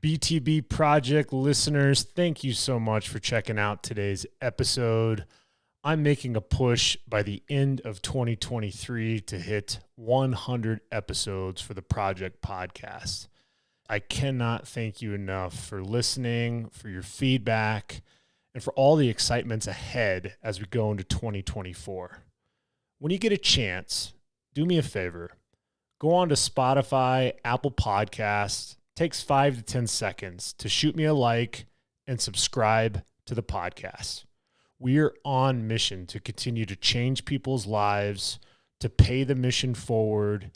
BTB Project listeners, thank you so much for checking out today's episode. I'm making a push by the end of 2023 to hit 100 episodes for the Project Podcast. I cannot thank you enough for listening, for your feedback, and for all the excitements ahead as we go into 2024. When you get a chance, do me a favor. Go on to Spotify, Apple Podcasts. Takes 5 to 10 seconds to shoot me a like and subscribe to the podcast. We are on mission to continue to change people's lives, to pay the mission forward,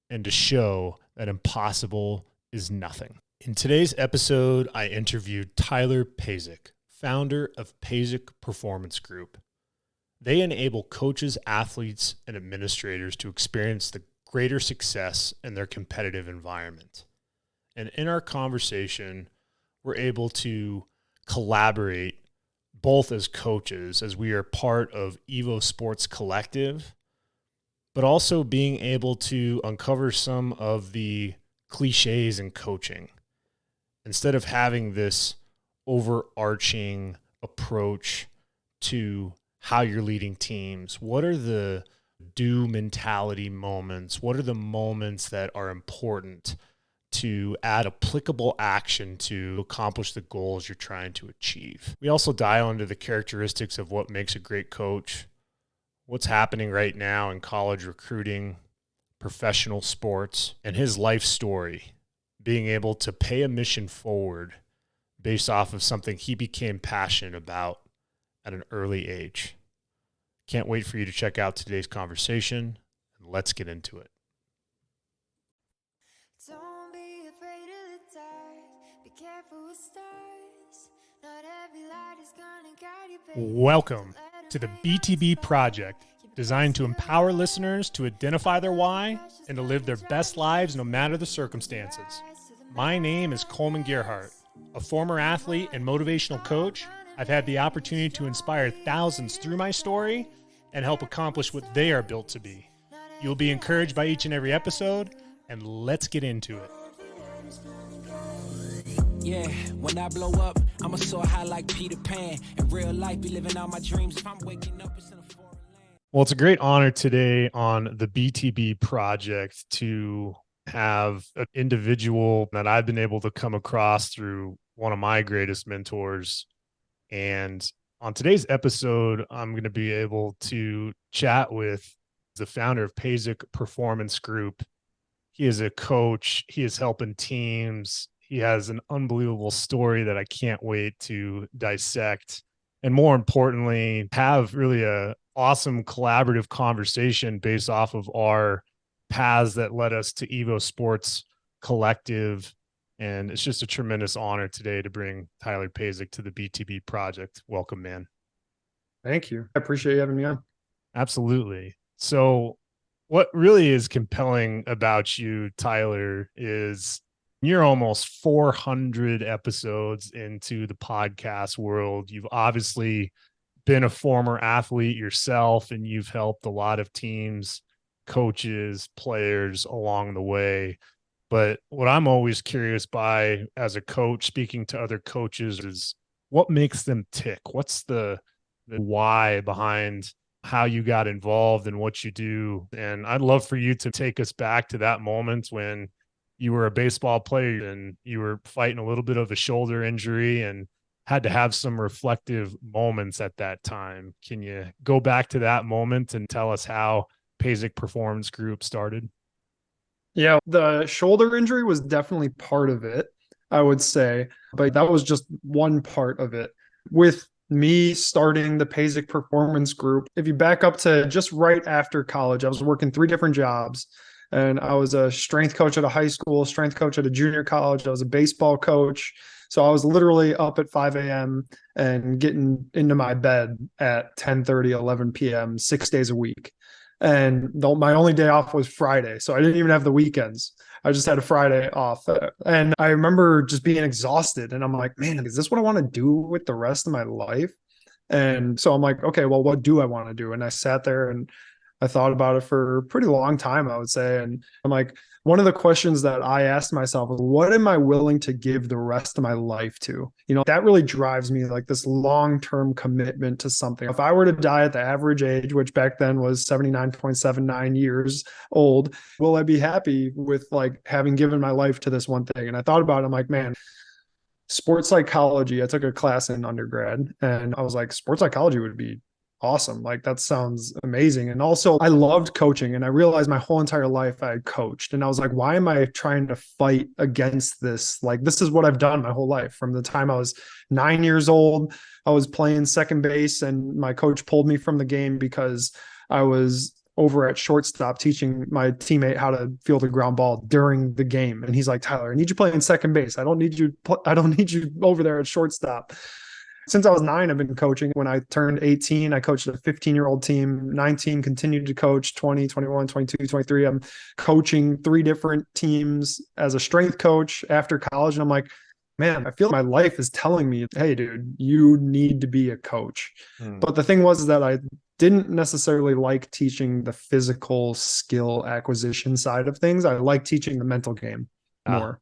and to show that impossible is nothing. In today's episode, I interviewed Tyler Pazik, founder of Pazik Performance Group. They enable coaches, athletes, and administrators to experience the greater success in their competitive environment. And in our conversation, we're able to collaborate both as coaches, as we are part of Evo Sports Collective, but also being able to uncover some of the cliches in coaching. Instead of having this overarching approach to how you're leading teams, what are the do mentality moments? What are the moments that are important to add applicable action to accomplish the goals you're trying to achieve? We also dial into the characteristics of what makes a great coach, what's happening right now in college recruiting, professional sports, and his life story, being able to pay a mission forward based off of something he became passionate about at an early age. Can't wait for you to check out today's conversation, and let's get into it. Welcome to the BTB Project, designed to empower listeners to identify their why and to live their best lives no matter the circumstances. My name is Kollman Gearhart, a former athlete and motivational coach. I've had the opportunity to inspire thousands through my story and help accomplish what they are built to be. You'll be encouraged by each and every episode, and let's get into it. Yeah, when I blow up, I'ma soar high like Peter Pan. In real life, be living out my dreams. If I'm waking up, it's in a foreign land. Well, it's a great honor today on the BTB Project to have an individual that I've been able to come across through one of my greatest mentors. And on today's episode, I'm going to be able to chat with the founder of Pazik Performance Group. He is a coach. He is helping teams. He has an unbelievable story that I can't wait to dissect. And more importantly, have really a awesome collaborative conversation based off of our paths that led us to Evo Sports Collective. And it's just a tremendous honor today to bring Tyler Pazik to the BTB Project. Welcome, man. Thank you. I appreciate you having me on. Absolutely. So what really is compelling about you, Tyler, is you're almost 400 episodes into the podcast world. You've obviously been a former athlete yourself, and you've helped a lot of teams, coaches, players along the way. But what I'm always curious by as a coach, speaking to other coaches, is what makes them tick? What's the why behind how you got involved and what you do? And I'd love for you to take us back to that moment when you were a baseball player and you were fighting a little bit of a shoulder injury and had to have some reflective moments at that time. Can you go back to that moment and tell us how Pazik Performance Group started? Yeah, the shoulder injury was definitely part of it, I would say, but that was just one part of it. With me starting the Pazik Performance Group, if you back up to just right after college, I was working 3 different jobs. And I was a strength coach at a high school, strength coach at a junior college. I was a baseball coach. So I was literally up at 5 a.m. and getting into my bed at 10:30, 11 p.m., 6 days a week. And my only day off was Friday. So I didn't even have the weekends. I just had a Friday off. And I remember just being exhausted. And I'm like, man, is this what I want to do with the rest of my life? And so I'm like, okay, well, what do I want to do? And I sat there and I thought about it for a pretty long time, I would say. And I'm like, one of the questions that I asked myself was, what am I willing to give the rest of my life to? That really drives me, like this long-term commitment to something. If I were to die at the average age, which back then was 79.79 years old, will I be happy with like having given my life to this one thing? And I thought about it. I'm like, man, sports psychology. I took a class in undergrad and I was like, sports psychology would be awesome. Like that sounds amazing. And also I loved coaching, and I realized my whole entire life I had coached, and I was like, why am I trying to fight against this? Like, this is what I've done my whole life. From the time I was 9 years old, I was playing second base, and my coach pulled me from the game because I was over at shortstop teaching my teammate how to field a ground ball during the game. And he's like, Tyler, I need you playing second base. I don't need you over there at shortstop. Since I was 9, I've been coaching. When I turned 18, I coached a 15-year-old team. 19, continued to coach. 20, 21, 22, 23. I'm coaching 3 different teams as a strength coach after college. And I'm like, man, I feel my life is telling me, hey, dude, you need to be a coach. But the thing was that I didn't necessarily like teaching the physical skill acquisition side of things. I like teaching the mental game more.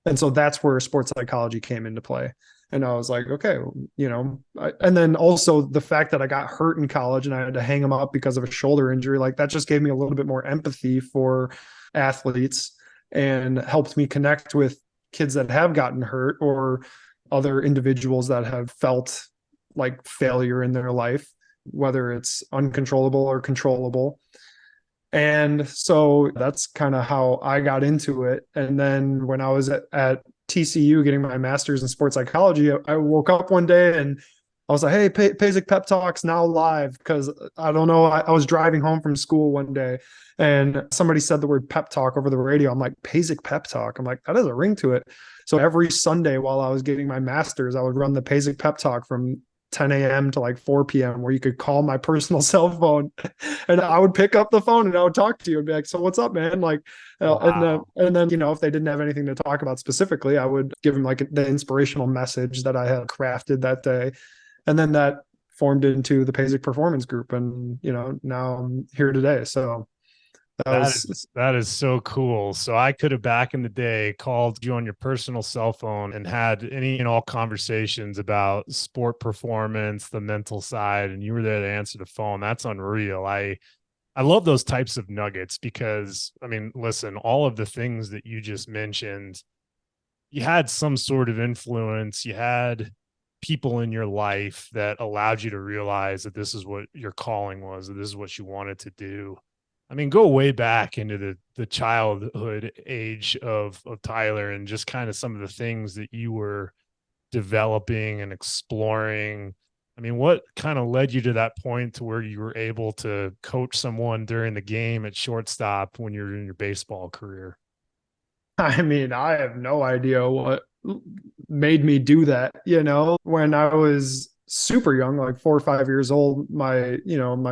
And so that's where sports psychology came into play. And I was like, okay, and then also the fact that I got hurt in college and I had to hang him up because of a shoulder injury, like that just gave me a little bit more empathy for athletes and helped me connect with kids that have gotten hurt or other individuals that have felt like failure in their life, whether it's uncontrollable or controllable. And so that's kind of how I got into it. And then when I was at TCU getting my master's in sports psychology, I woke up one day and I was like, hey, Pazik Pep Talks now live. Because I don't know, I was driving home from school one day and somebody said the word pep talk over the radio. I'm like, Pazik Pep Talk. I'm like, that has a ring to it. So every Sunday while I was getting my master's, I would run the Pazik Pep Talk from 10 a.m. to like 4 p.m. where you could call my personal cell phone and I would pick up the phone and I would talk to you and be like, so what's up, man? Like, wow. And then, if they didn't have anything to talk about specifically, I would give them like the inspirational message that I had crafted that day. And then that formed into the Pazik Performance Group. And, now I'm here today. So that is so cool. So I could have back in the day called you on your personal cell phone and had any and all conversations about sport performance, the mental side, and you were there to answer the phone. That's unreal. I love those types of nuggets because, I mean, listen, all of the things that you just mentioned, you had some sort of influence. You had people in your life that allowed you to realize that this is what your calling was, that this is what you wanted to do. I mean, go way back into the childhood age of Tyler and just kind of some of the things that you were developing and exploring. I mean, what kind of led you to that point to where you were able to coach someone during the game at shortstop when you're in your baseball career? I mean, I have no idea what made me do that. When I was super young, like 4 or 5 years old, my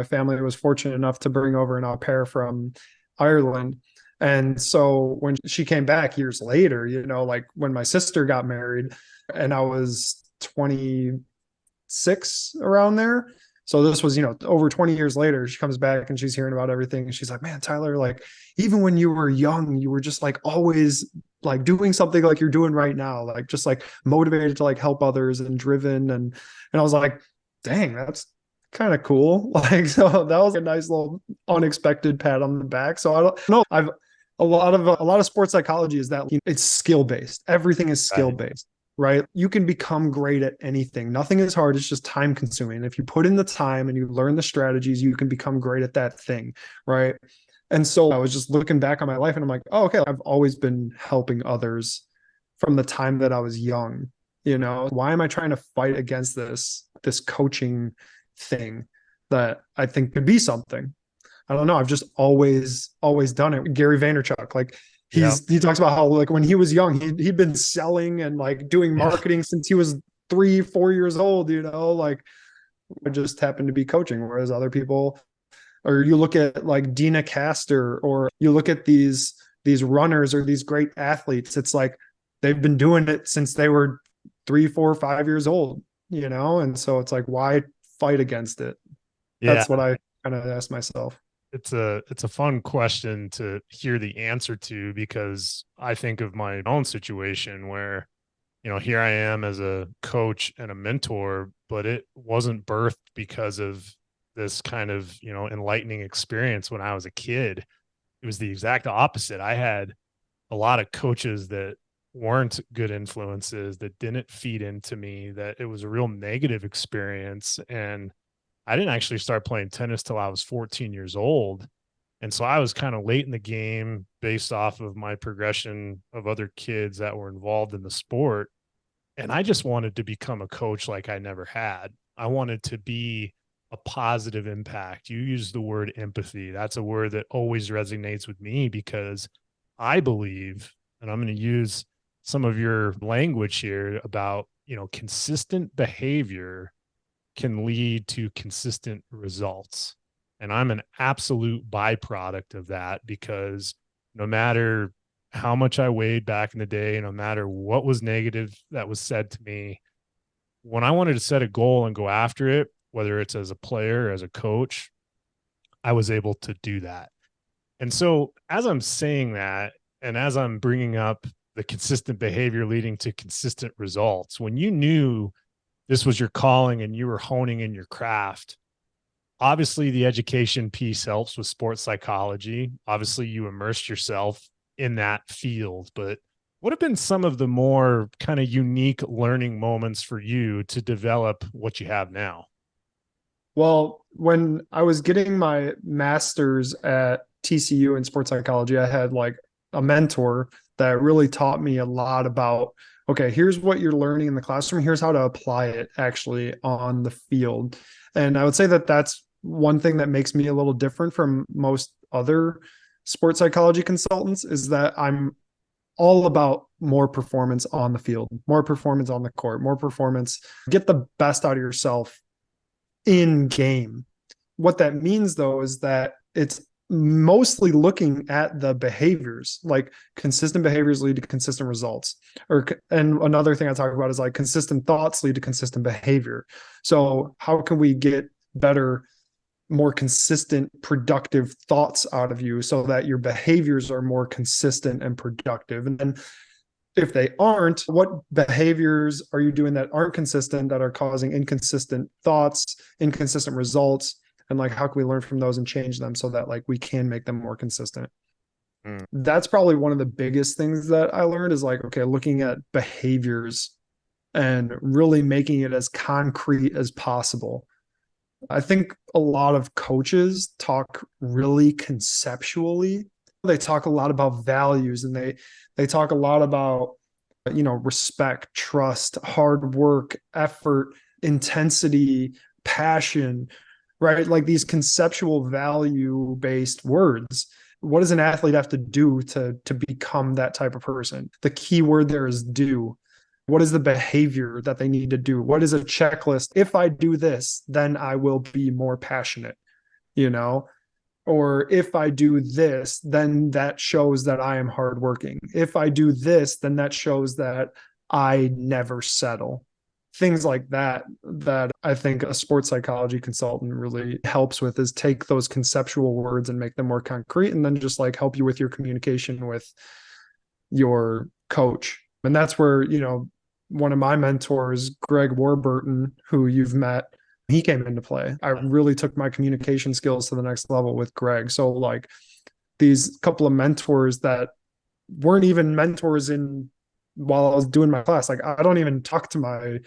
family was fortunate enough to bring over an au pair from Ireland. And so when she came back years later, like when my sister got married and I was 26 around there. So this was, over 20 years later, she comes back and she's hearing about everything. And she's like, man, Tyler, like, even when you were young, you were just like always like doing something like you're doing right now, like just like motivated to like help others and driven. And I was like, dang, that's kind of cool. Like, so that was a nice little unexpected pat on the back. So I don't know. A lot of sports psychology is that it's skill based. Everything is skill based. Right? You can become great at anything. Nothing is hard. It's just time consuming. If you put in the time and you learn the strategies, you can become great at that thing. Right. And so I was just looking back on my life and I'm like, oh, okay, I've always been helping others from the time that I was young. Why am I trying to fight against this coaching thing that I think could be something? I don't know. I've just always done it. Gary Vaynerchuk, like, he talks about how like when he was young, he'd been selling and like doing marketing since he was 3-4 years old, like it just happened to be coaching. Whereas other people, or you look at like Dina Castor, or you look at these runners or these great athletes, it's like they've been doing it since they were 3, 4, 5 years old, and so it's like, why fight against it? That's what I kind of asked myself. it's a fun question to hear the answer to, because I think of my own situation where, here I am as a coach and a mentor, but it wasn't birthed because of this kind of, enlightening experience when I was a kid. It was the exact opposite. I had a lot of coaches that weren't good influences, that didn't feed into me, that it was a real negative experience. And I didn't actually start playing tennis till I was 14 years old. And so I was kind of late in the game based off of my progression of other kids that were involved in the sport. And I just wanted to become a coach like I never had. I wanted to be a positive impact. You use the word empathy. That's a word that always resonates with me, because I believe, and I'm going to use some of your language here about, consistent behavior can lead to consistent results. And I'm an absolute byproduct of that, because no matter how much I weighed back in the day, no matter what was negative that was said to me, when I wanted to set a goal and go after it, whether it's as a player, as a coach, I was able to do that. And so as I'm saying that, and as I'm bringing up the consistent behavior leading to consistent results, when you knew this was your calling and you were honing in your craft, obviously the education piece helps with sports psychology. Obviously you immersed yourself in that field, but what have been some of the more kind of unique learning moments for you to develop what you have now? Well, when I was getting my master's at TCU in sports psychology, I had like a mentor that really taught me a lot about, okay, here's what you're learning in the classroom. Here's how to apply it actually on the field. And I would say that that's one thing that makes me a little different from most other sports psychology consultants, is that I'm all about more performance on the field, more performance on the court, more performance, get the best out of yourself in game. What that means though is that it's mostly looking at the behaviors, like consistent behaviors lead to consistent results. And another thing I talk about is like consistent thoughts lead to consistent behavior. So how can we get better, more consistent, productive thoughts out of you so that your behaviors are more consistent and productive? And then if they aren't, what behaviors are you doing that aren't consistent, that are causing inconsistent thoughts, inconsistent results? And like, how can we learn from those and change them so that like we can make them more consistent? That's probably one of the biggest things that I learned, is like, okay, looking at behaviors and really making it as concrete as possible. I think a lot of coaches talk really conceptually. They talk a lot about values, and they talk a lot about, respect, trust, hard work, effort, intensity, passion, right? Like these conceptual value-based words. What does an athlete have to do to become that type of person? The key word there is do. What is the behavior that they need to do? What is a checklist? If I do this, then I will be more passionate, or if I do this, then that shows that I am hardworking. If I do this, then that shows that I never settle. Things like that I think a sports psychology consultant really helps with, is take those conceptual words and make them more concrete, and then just like help you with your communication with your coach. And that's where, one of my mentors, Greg Warburton, who you've met, he came into play. I really took my communication skills to the next level with Greg. So like these couple of mentors that weren't even mentors while I was doing my class, like I don't even talk to my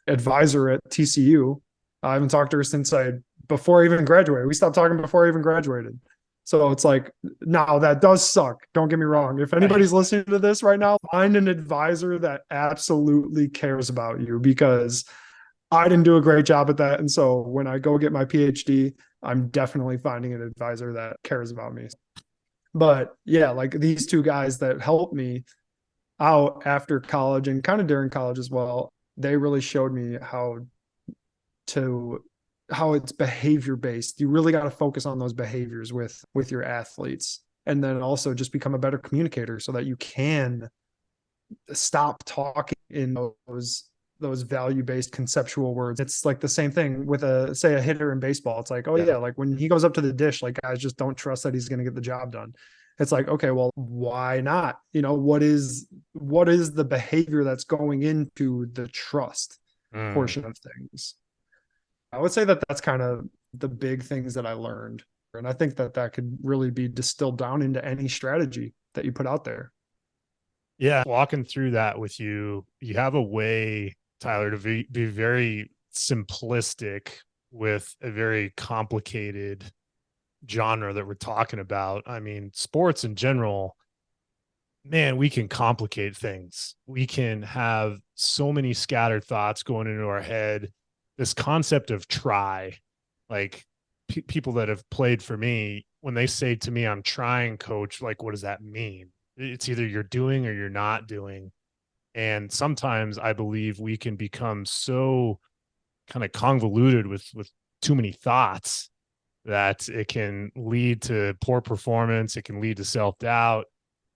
advisor at TCU. I haven't talked to her before I even graduated. We stopped talking before I even graduated. So it's like, now that does suck. Don't get me wrong. If anybody's listening to this right now, find an advisor that absolutely cares about you, because I didn't do a great job at that. And so when I go get my PhD, I'm definitely finding an advisor that cares about me. But yeah, like these two guys that helped me out after college and kind of during college as well, they really showed me how it's behavior based. You really got to focus on those behaviors with your athletes, and then also just become a better communicator so that you can stop talking in those value-based conceptual words. It's like the same thing with say a hitter in baseball. It's like, oh yeah, like when he goes up to the dish, like guys just don't trust that he's going to get the job done. It's like, okay, well, why not? What is the behavior that's going into the trust portion of things? I would say that that's kind of the big things that I learned. And I think that could really be distilled down into any strategy that you put out there. Yeah. Walking through that with you, you have a way, Tyler, to be very simplistic with a very complicated genre that we're talking about. I mean, sports in general, man, we can complicate things. We can have so many scattered thoughts going into our head. This concept of try, like people that have played for me, when they say to me, I'm trying, coach, like, what does that mean? It's either you're doing or you're not doing. And sometimes I believe we can become so kind of convoluted with too many thoughts that it can lead to poor performance. It can lead to self-doubt.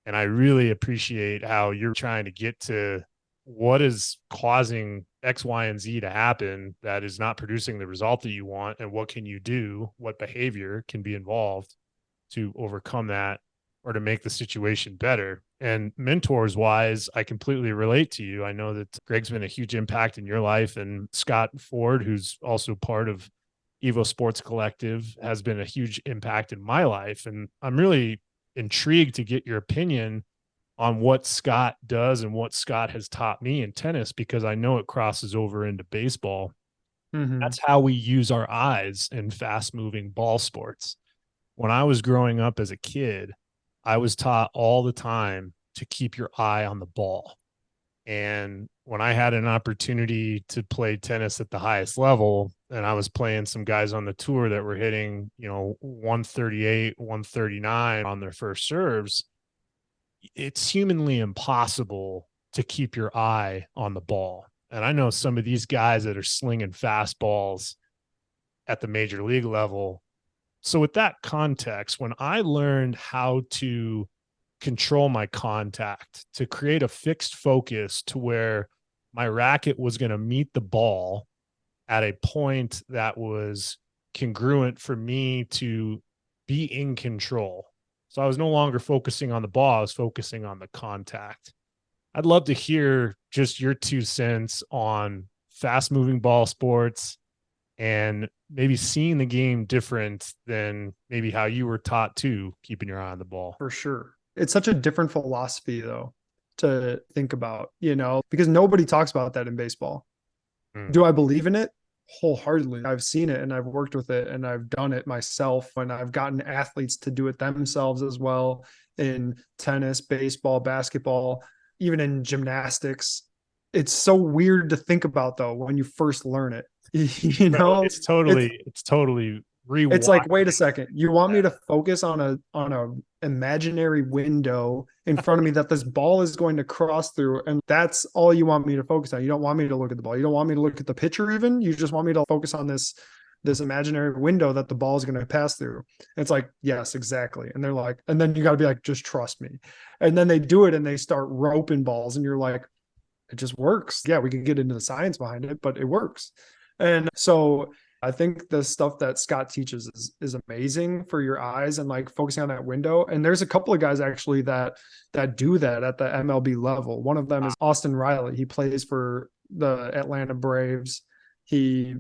And I really appreciate how you're trying to get to what is causing X, Y, and Z to happen that is not producing the result that you want. And what can you do? What behavior can be involved to overcome that or to make the situation better? And mentors wise, I completely relate to you. I know that Greg's been a huge impact in your life, and Scott Ford, who's also part of Evo Sports Collective, has been a huge impact in my life. And I'm really intrigued to get your opinion on what Scott does and what Scott has taught me in tennis, because I know it crosses over into baseball. That's how we use our eyes in fast moving ball sports. When I was growing up as a kid, I was taught all the time to keep your eye on the ball. And when I had an opportunity to play tennis at the highest level, and I was playing some guys on the tour that were hitting, 138, 139 on their first serves, it's humanly impossible to keep your eye on the ball. And I know some of these guys that are slinging fastballs at the major league level. So with that context, when I learned how to control my contact, to create a fixed focus to where my racket was going to meet the ball at a point that was congruent for me to be in control. So I was no longer focusing on the ball, I was focusing on the contact. I'd love to hear just your 2 cents on fast moving ball sports and maybe seeing the game different than maybe how you were taught to, keeping your eye on the ball. For sure. It's such a different philosophy though to think about, because nobody talks about that in baseball. Do I believe in it? Wholeheartedly. I've seen it and I've worked with it and I've done it myself, and I've gotten athletes to do it themselves as well in tennis, baseball, basketball, even in gymnastics. It's so weird to think about though when you first learn it. It's totally rewired. It's like, wait a second, you want me to focus on a imaginary window in front of me that this ball is going to cross through, and that's all you want me to focus on? You don't want me to look at the ball, you don't want me to look at the pitcher even, you just want me to focus on this imaginary window that the ball is going to pass through. And it's like, yes, exactly. And they're like, and then you got to be like, just trust me. And then they do it and they start roping balls and you're like, it just works. Yeah, we can get into the science behind it, but it works. And so I think the stuff that Scott teaches is amazing for your eyes and like focusing on that window. And there's a couple of guys actually that do that at the MLB level. One of them is Austin Riley. He plays for the Atlanta Braves. He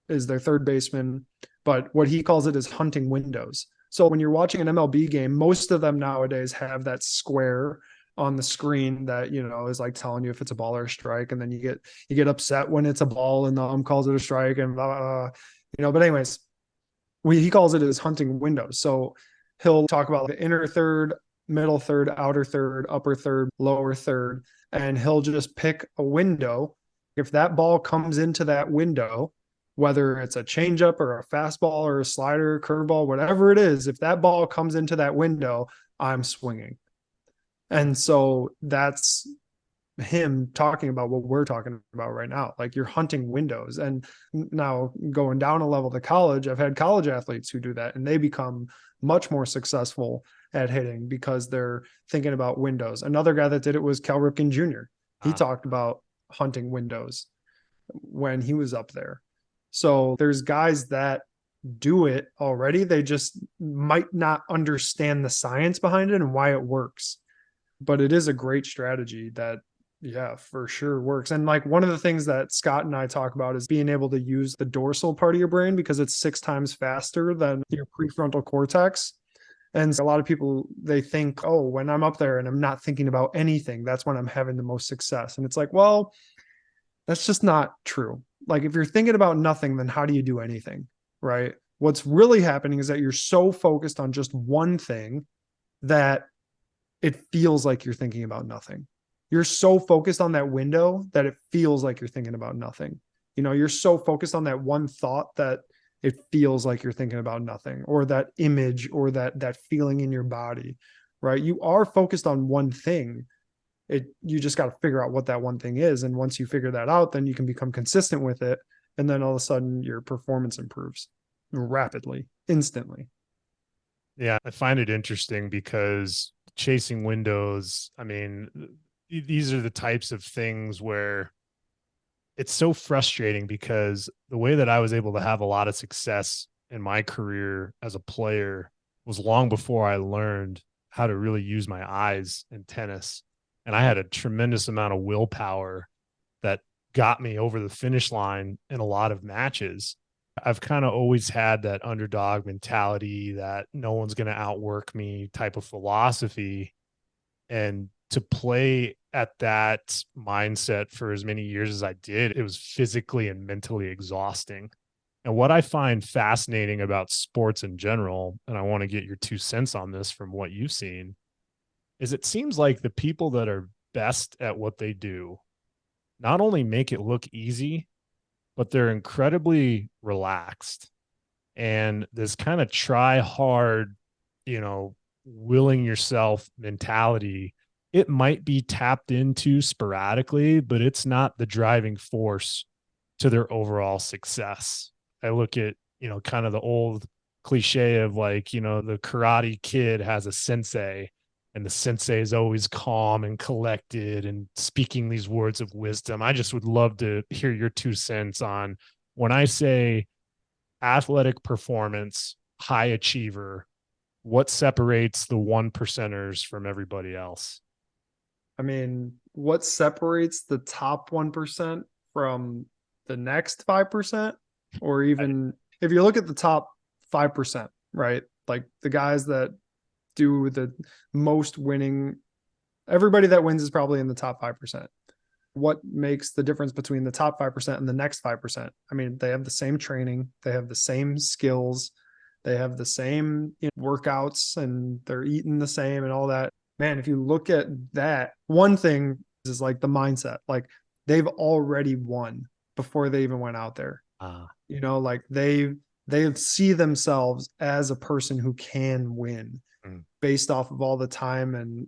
is their third baseman, but what he calls it is hunting windows. So when you're watching an MLB game, most of them nowadays have that square on the screen that, is like telling you if it's a ball or a strike. And then you get upset when it's a ball and the calls it a strike and blah, blah, blah. But anyways, he calls it his hunting windows. So he'll talk about the inner third, middle third, outer third, upper third, lower third, and he'll just pick a window. If that ball comes into that window, whether it's a changeup or a fastball or a slider, curveball, whatever it is, if that ball comes into that window, I'm swinging. And so that's him talking about what we're talking about right now. Like, you're hunting windows. And now going down a level to college, I've had college athletes who do that and they become much more successful at hitting because they're thinking about windows. Another guy that did it was Cal Ripken Jr. He talked about hunting windows when he was up there. So there's guys that do it already. They just might not understand the science behind it and why it works. But it is a great strategy that, yeah, for sure works. And like one of the things that Scott and I talk about is being able to use the dorsal part of your brain because it's 6 times faster than your prefrontal cortex. And a lot of people, they think, oh, when I'm up there and I'm not thinking about anything, that's when I'm having the most success. And it's like, well, that's just not true. Like if you're thinking about nothing, then how do you do anything, right? What's really happening is that you're so focused on just one thing that it feels like you're thinking about nothing. You're so focused on that window that it feels like you're thinking about nothing. You know, you're so focused on that one thought that it feels like you're thinking about nothing, or that image, or that feeling in your body, right? You are focused on one thing. You just got to figure out what that one thing is. And once you figure that out, then you can become consistent with it. And then all of a sudden your performance improves rapidly, instantly. Yeah, I find it interesting because chasing windows, I mean, these are the types of things where it's so frustrating because the way that I was able to have a lot of success in my career as a player was long before I learned how to really use my eyes in tennis. And I had a tremendous amount of willpower that got me over the finish line in a lot of matches. I've kind of always had that underdog mentality that no one's going to outwork me type of philosophy. And to play at that mindset for as many years as I did, it was physically and mentally exhausting. And what I find fascinating about sports in general, and I want to get your 2 cents on this from what you've seen, is it seems like the people that are best at what they do not only make it look easy, but they're incredibly relaxed. And this kind of try hard, willing yourself mentality, it might be tapped into sporadically, but it's not the driving force to their overall success. I look at, kind of the old cliche of like, the Karate Kid has a sensei, and the sensei is always calm and collected and speaking these words of wisdom. I just would love to hear your 2 cents on when I say athletic performance, high achiever, what separates the 1%ers from everybody else? I mean, what separates the top 1% from the next 5%? Or even if you look at the top 5%, right? Like the guys that do the most winning, everybody that wins is probably in the top 5%. What makes the difference between the top 5% and the next 5%? I mean, they have the same training, they have the same skills, they have the same workouts, and they're eating the same and all that. Man, if you look at that, one thing is like the mindset. Like they've already won before they even went out there. Like they see themselves as a person who can win based off of all the time and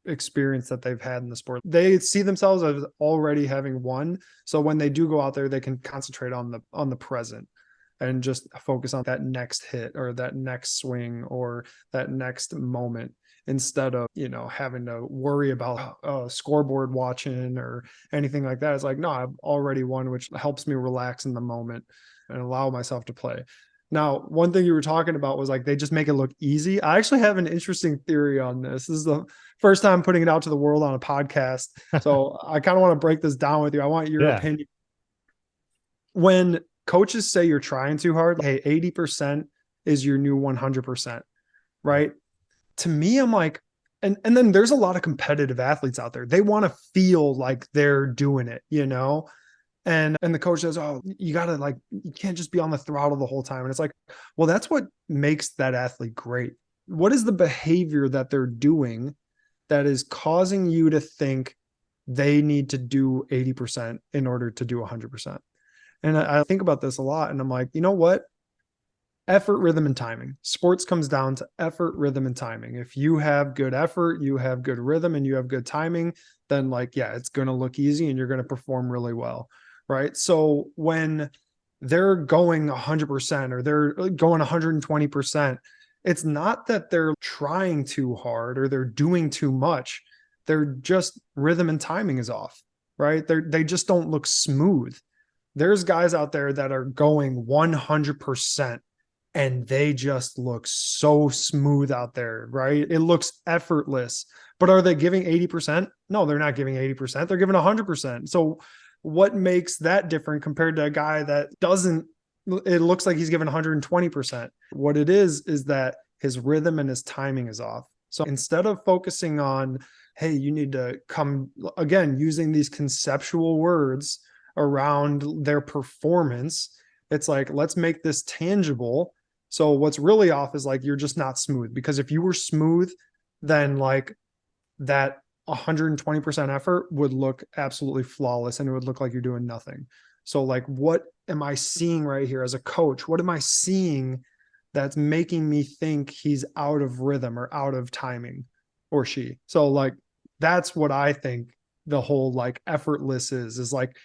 experience that they've had in the sport. They see themselves as already having won. So when they do go out there, they can concentrate on the present and just focus on that next hit or that next swing or that next moment, instead of, having to worry about scoreboard watching or anything like that. It's like, no, I've already won, which helps me relax in the moment and allow myself to play. Now, one thing you were talking about was like, they just make it look easy. I actually have an interesting theory on this. This is the first time putting it out to the world on a podcast. So I kind of want to break this down with you. I want your opinion. When coaches say you're trying too hard, hey, 80% is your new 100%, right? To me, I'm like, and then there's a lot of competitive athletes out there. They want to feel like they're doing it, And the coach says, oh, you gotta you can't just be on the throttle the whole time. And it's like, well, that's what makes that athlete great. What is the behavior that they're doing that is causing you to think they need to do 80% in order to do 100%? And I think about this a lot, and I'm like, you know what? Effort, rhythm, and timing. Sports comes down to effort, rhythm, and timing. If you have good effort, you have good rhythm, and you have good timing, then it's going to look easy and you're going to perform really well. Right. So when they're going 100% or they're going 120%, it's not that they're trying too hard or they're doing too much. They're just rhythm and timing is off. right? They just don't look smooth. There's guys out there that are going 100% and they just look so smooth out there, right? It looks effortless. But are they giving 80%? No, they're not giving 80%. They're giving 100%. So what makes that different compared to a guy that doesn't, it looks like he's giving 120%. What it is that his rhythm and his timing is off. So instead of focusing on, hey, you need to come, again, using these conceptual words around their performance, it's like, let's make this tangible. So what's really off is like, you're just not smooth, because if you were smooth, then like that 120% effort would look absolutely flawless and it would look like you're doing nothing. So like, what am I seeing right here as a coach? What am I seeing that's making me think he's out of rhythm or out of timing, or she? So like, that's what I think the whole like effortless is like,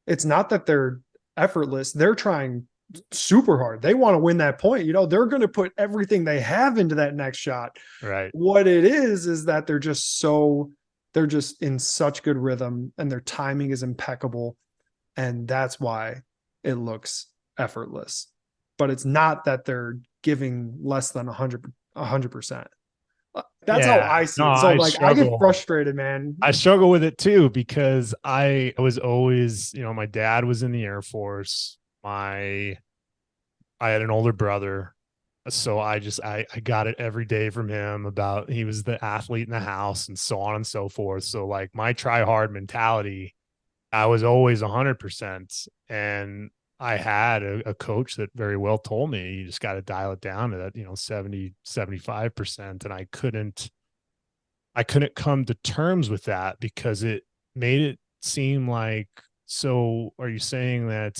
it's not that they're effortless. They're trying super hard. They want to win that point. They're going to put everything they have into that next shot. Right. What it is that they're just in such good rhythm and their timing is impeccable. And that's why it looks effortless. But it's not that they're giving less than 100%. That's how I see it. So I get frustrated, man. I struggle with it too, because I was always, my dad was in the Air Force. I had an older brother. So I got it every day from him about, he was the athlete in the house and so on and so forth. So like my try hard mentality, I was always 100%. And I had a coach that very well told me, you just got to dial it down to that, 70, 75%. And I couldn't come to terms with that, because it made it seem like, so are you saying that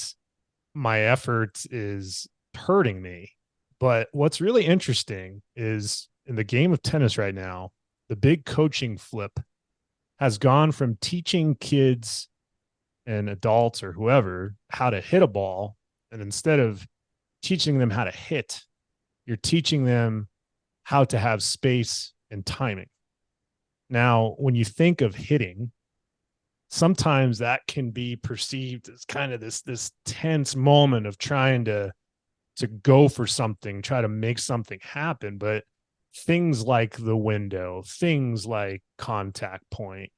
my effort is hurting me? But what's really interesting is, in the game of tennis right now, the big coaching flip has gone from teaching kids and adults or whoever how to hit a ball, and instead of teaching them how to hit, you're teaching them how to have space and timing. Now, when you think of hitting, sometimes that can be perceived as kind of this tense moment of trying to go for something, try to make something happen. But things like the window, things like contact point,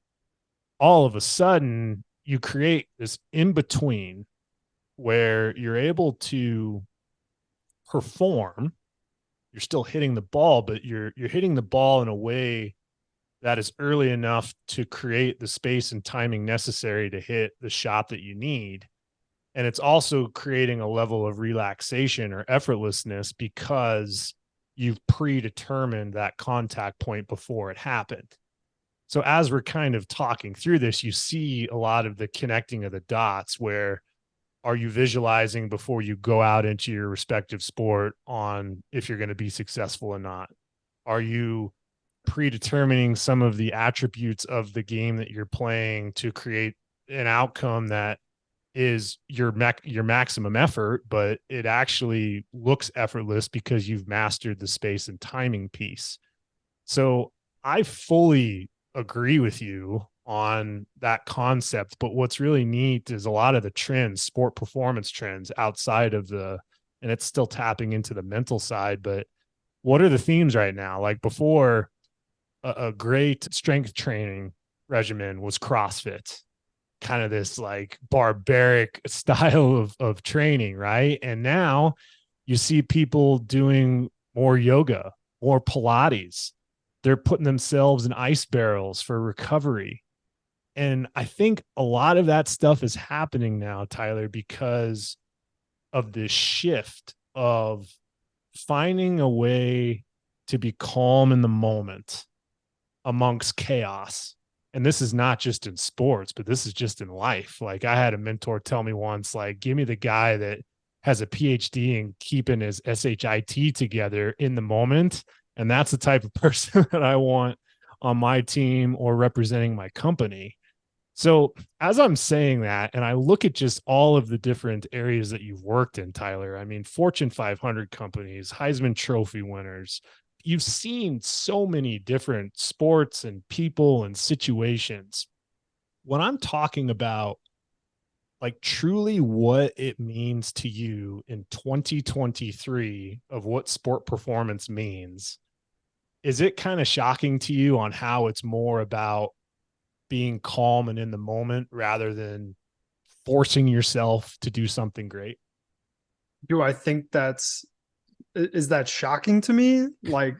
all of a sudden you create this in between where you're able to perform. You're still hitting the ball, but you're hitting the ball in a way that is early enough to create the space and timing necessary to hit the shot that you need. And it's also creating a level of relaxation or effortlessness, because you've predetermined that contact point before it happened. So as we're kind of talking through this, you see a lot of the connecting of the dots. Where are you visualizing before you go out into your respective sport on if you're going to be successful or not? Are you predetermining some of the attributes of the game that you're playing to create an outcome that is your maximum effort, but it actually looks effortless because you've mastered the space and timing piece? So I fully agree with you on that concept. But what's really neat is a lot of the trends, sport performance trends outside of and it's still tapping into the mental side, but what are the themes right now? Like before, a great strength training regimen was CrossFit, kind of this like barbaric style of training, right? And now you see people doing more yoga, more Pilates. They're putting themselves in ice barrels for recovery. And I think a lot of that stuff is happening now, Tyler, because of this shift of finding a way to be calm in the moment amongst chaos. And this is not just in sports, but this is just in life. Like I had a mentor tell me once, like, give me the guy that has a PhD in keeping his SHIT together in the moment. And that's the type of person that I want on my team or representing my company. So as I'm saying that, and I look at just all of the different areas that you've worked in, Tyler, I mean, Fortune 500 companies, Heisman Trophy winners, you've seen so many different sports and people and situations. when I'm talking about like truly what it means to you in 2023 of what sport performance means, is it kind of shocking to you on how it's more about being calm and in the moment rather than forcing yourself to do something great? Do I think is that shocking to me? Like,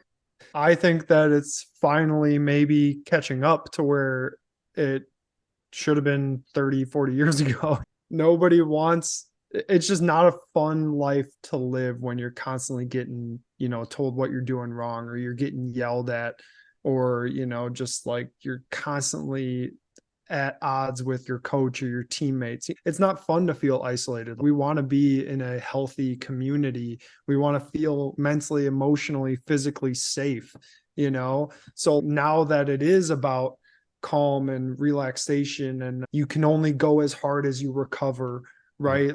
I think that it's finally maybe catching up to where it should have been 30, 40 years ago. Nobody wants, it's just not a fun life to live when you're constantly getting, told what you're doing wrong, or you're getting yelled at, or, just like you're constantly at odds with your coach or your teammates. It's not fun to feel isolated. We want to be in a healthy community. We want to feel mentally, emotionally, physically safe, So now that it is about calm and relaxation, and you can only go as hard as you recover, right?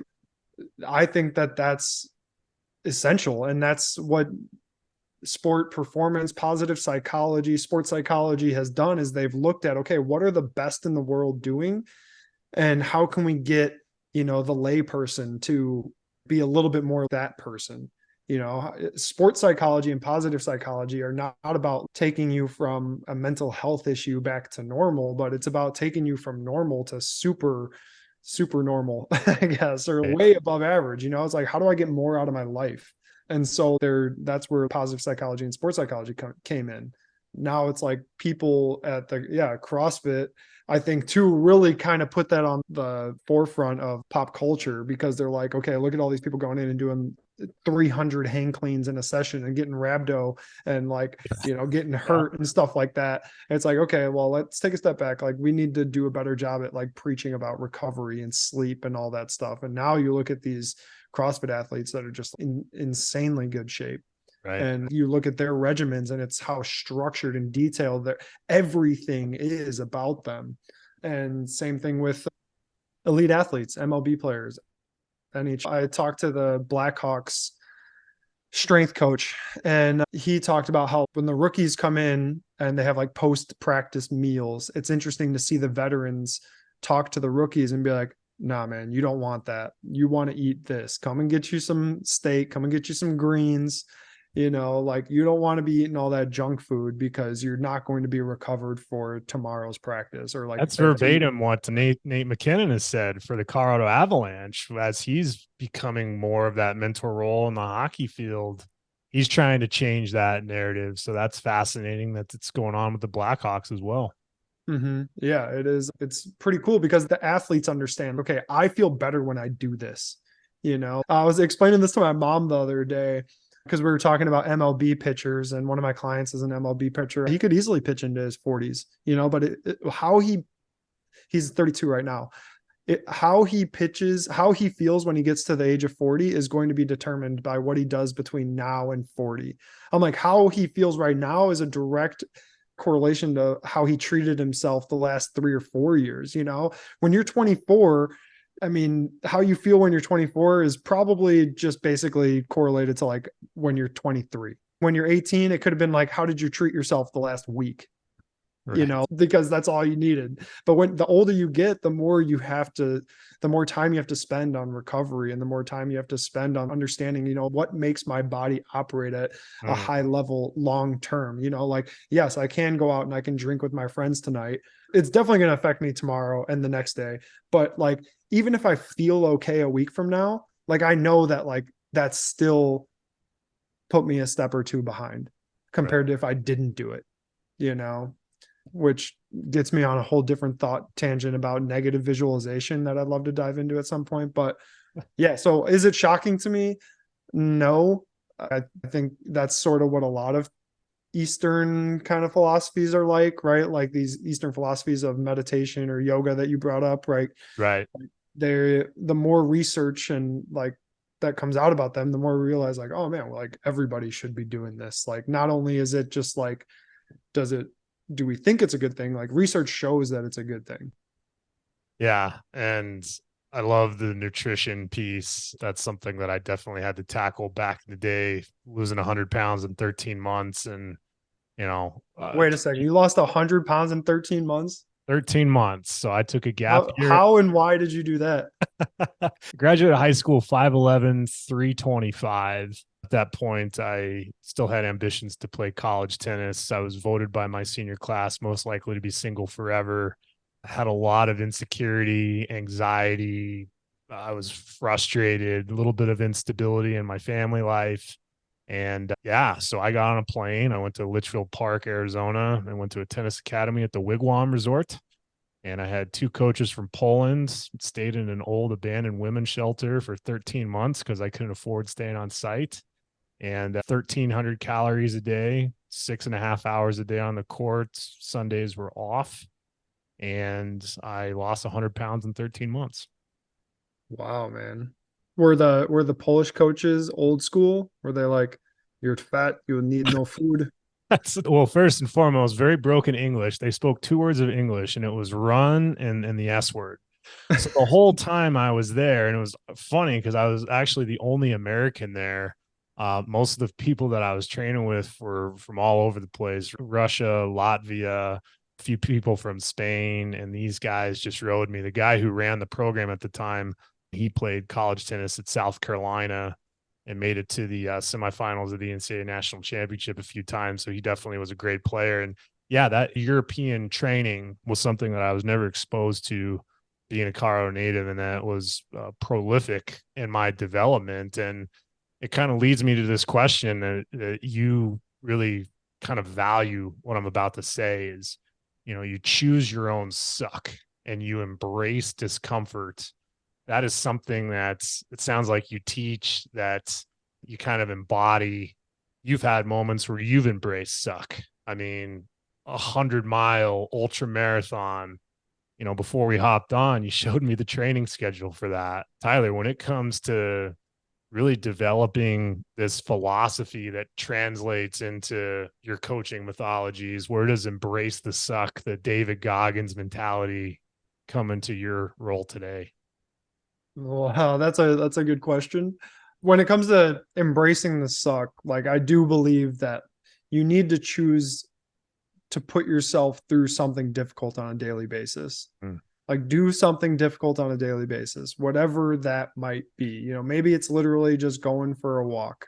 I think that that's essential. And that's what sport performance, positive psychology, sports psychology has done, is they've looked at, okay, what are the best in the world doing? And how can we get, the layperson to be a little bit more that person? Sports psychology and positive psychology are not about taking you from a mental health issue back to normal, but it's about taking you from normal to super normal, I guess, or way above average. It's like, how do I get more out of my life? And so that's where positive psychology and sports psychology came in. Now it's like people at CrossFit, I think, too, really kind of put that on the forefront of pop culture, because they're like, okay, look at all these people going in and doing 300 hang cleans in a session and getting rhabdo and getting hurt and stuff like that. And it's like, okay, well, let's take a step back. Like, we need to do a better job at like preaching about recovery and sleep and all that stuff. And now you look at these CrossFit athletes that are just in insanely good shape. Right. And you look at their regimens, and it's how structured and detailed everything is about them. And same thing with elite athletes, MLB players. I talked to the Blackhawks strength coach, and he talked about how when the rookies come in and they have like post-practice meals, it's interesting to see the veterans talk to the rookies and be like, nah, man, you don't want that. You want to eat this. Come and get you some steak. Come and get you some greens. You don't want to be eating all that junk food, because you're not going to be recovered for tomorrow's practice. Or like, that's verbatim what Nate McKinnon has said for the Colorado Avalanche, as he's becoming more of that mentor role in the hockey field. He's trying to change that narrative. So that's fascinating that it's going on with the Blackhawks as well. Mm-hmm. Yeah, it is. It's pretty cool, because the athletes understand, okay, I feel better when I do this. I was explaining this to my mom the other day, because we were talking about MLB pitchers, and one of my clients is an MLB pitcher. He could easily pitch into his 40s, but he's 32 right now. How he pitches, how he feels when he gets to the age of 40 is going to be determined by what he does between now and 40. I'm like, how he feels right now is a direct correlation to how he treated himself the last 3 or 4 years. When you're 24, I mean, how you feel when you're 24 is probably just basically correlated to like when you're 23. When you're 18, it could have been like, how did you treat yourself the last week? Right. Because that's all you needed. But when the older you get, the more time you have to spend on recovery, and the more time you have to spend on understanding, what makes my body operate at a high level long term. Like, yes, I can go out and I can drink with my friends tonight. It's definitely going to affect me tomorrow and the next day. But like, even if I feel okay a week from now, like, I know that like that's still put me a step or two behind compared to if I didn't do it, which gets me on a whole different thought tangent about negative visualization that I'd love to dive into at some point. But yeah, so is it shocking to me? No, I think that's sort of what a lot of Eastern kind of philosophies are like, right? Like these Eastern philosophies of meditation or yoga that you brought up, right? Right. The more research and like that comes out about them, the more we realize like, oh man, like everybody should be doing this. Like, not only is it just like, do we think it's a good thing? Like, research shows that it's a good thing. Yeah. And I love the nutrition piece. That's something that I definitely had to tackle back in the day, losing 100 pounds in 13 months. And, wait a second, you lost 100 pounds in 13 months? 13 months. So I took a gap How, year. how and why did you do that? Graduated high school 5'11", 325. At that point, I still had ambitions to play college tennis. I was voted by my senior class most likely to be single forever. I had a lot of insecurity, anxiety. I was frustrated, a little bit of instability in my family life. And yeah, so I got on a plane. I went to Litchfield Park, Arizona. I went to a tennis academy at the Wigwam Resort. And I had two coaches from Poland, stayed in an old abandoned women's shelter for 13 months because I couldn't afford staying on site. And 1,300 calories a day, 6.5 hours a day on the court. Sundays were off. And I lost 100 pounds in 13 months. Wow, man. Were the Polish coaches old school? Were they like, you're fat, you need no food? Well, first and foremost, very broken English. They spoke 2 words of English, and it was run and the S word. So the whole time I was there, and it was funny because I was actually the only American there. Most of the people that I was training with were from all over the place: Russia, Latvia, a few people from Spain, and these guys just rode me. The guy who ran the program at the time, he played college tennis at South Carolina and made it to the semifinals of the NCAA national championship a few times. So he definitely was a great player. And yeah, that European training was something that I was never exposed to being a Colorado native. And that was prolific in my development. And it kind of leads me to this question that you really kind of value what I'm about to say is, you choose your own suck and you embrace discomfort. That is something it sounds like you teach, that you kind of embody. You've had moments where you've embraced suck. I mean, 100-mile ultra marathon, before we hopped on, you showed me the training schedule for that. Tyler, when it comes to really developing this philosophy that translates into your coaching mythologies, where does embrace the suck, the David Goggins mentality come into your role today? Wow, that's a good question. When it comes to embracing the suck, like I do believe that you need to choose to put yourself through something difficult on a daily basis. Like do something difficult on a daily basis, whatever that might be. Maybe it's literally just going for a walk,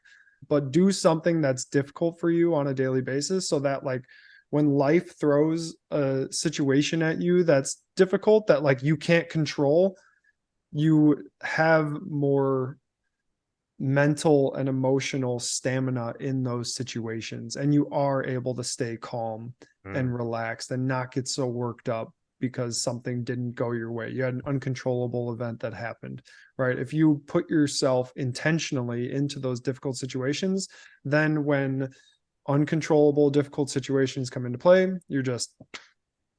but do something that's difficult for you on a daily basis so that like when life throws a situation at you that's difficult that like you can't control, you have more mental and emotional stamina in those situations and you are able to stay calm and relaxed and not get so worked up because something didn't go your way. You had an uncontrollable event that happened, right? If you put yourself intentionally into those difficult situations, then when uncontrollable, difficult situations come into play, you're just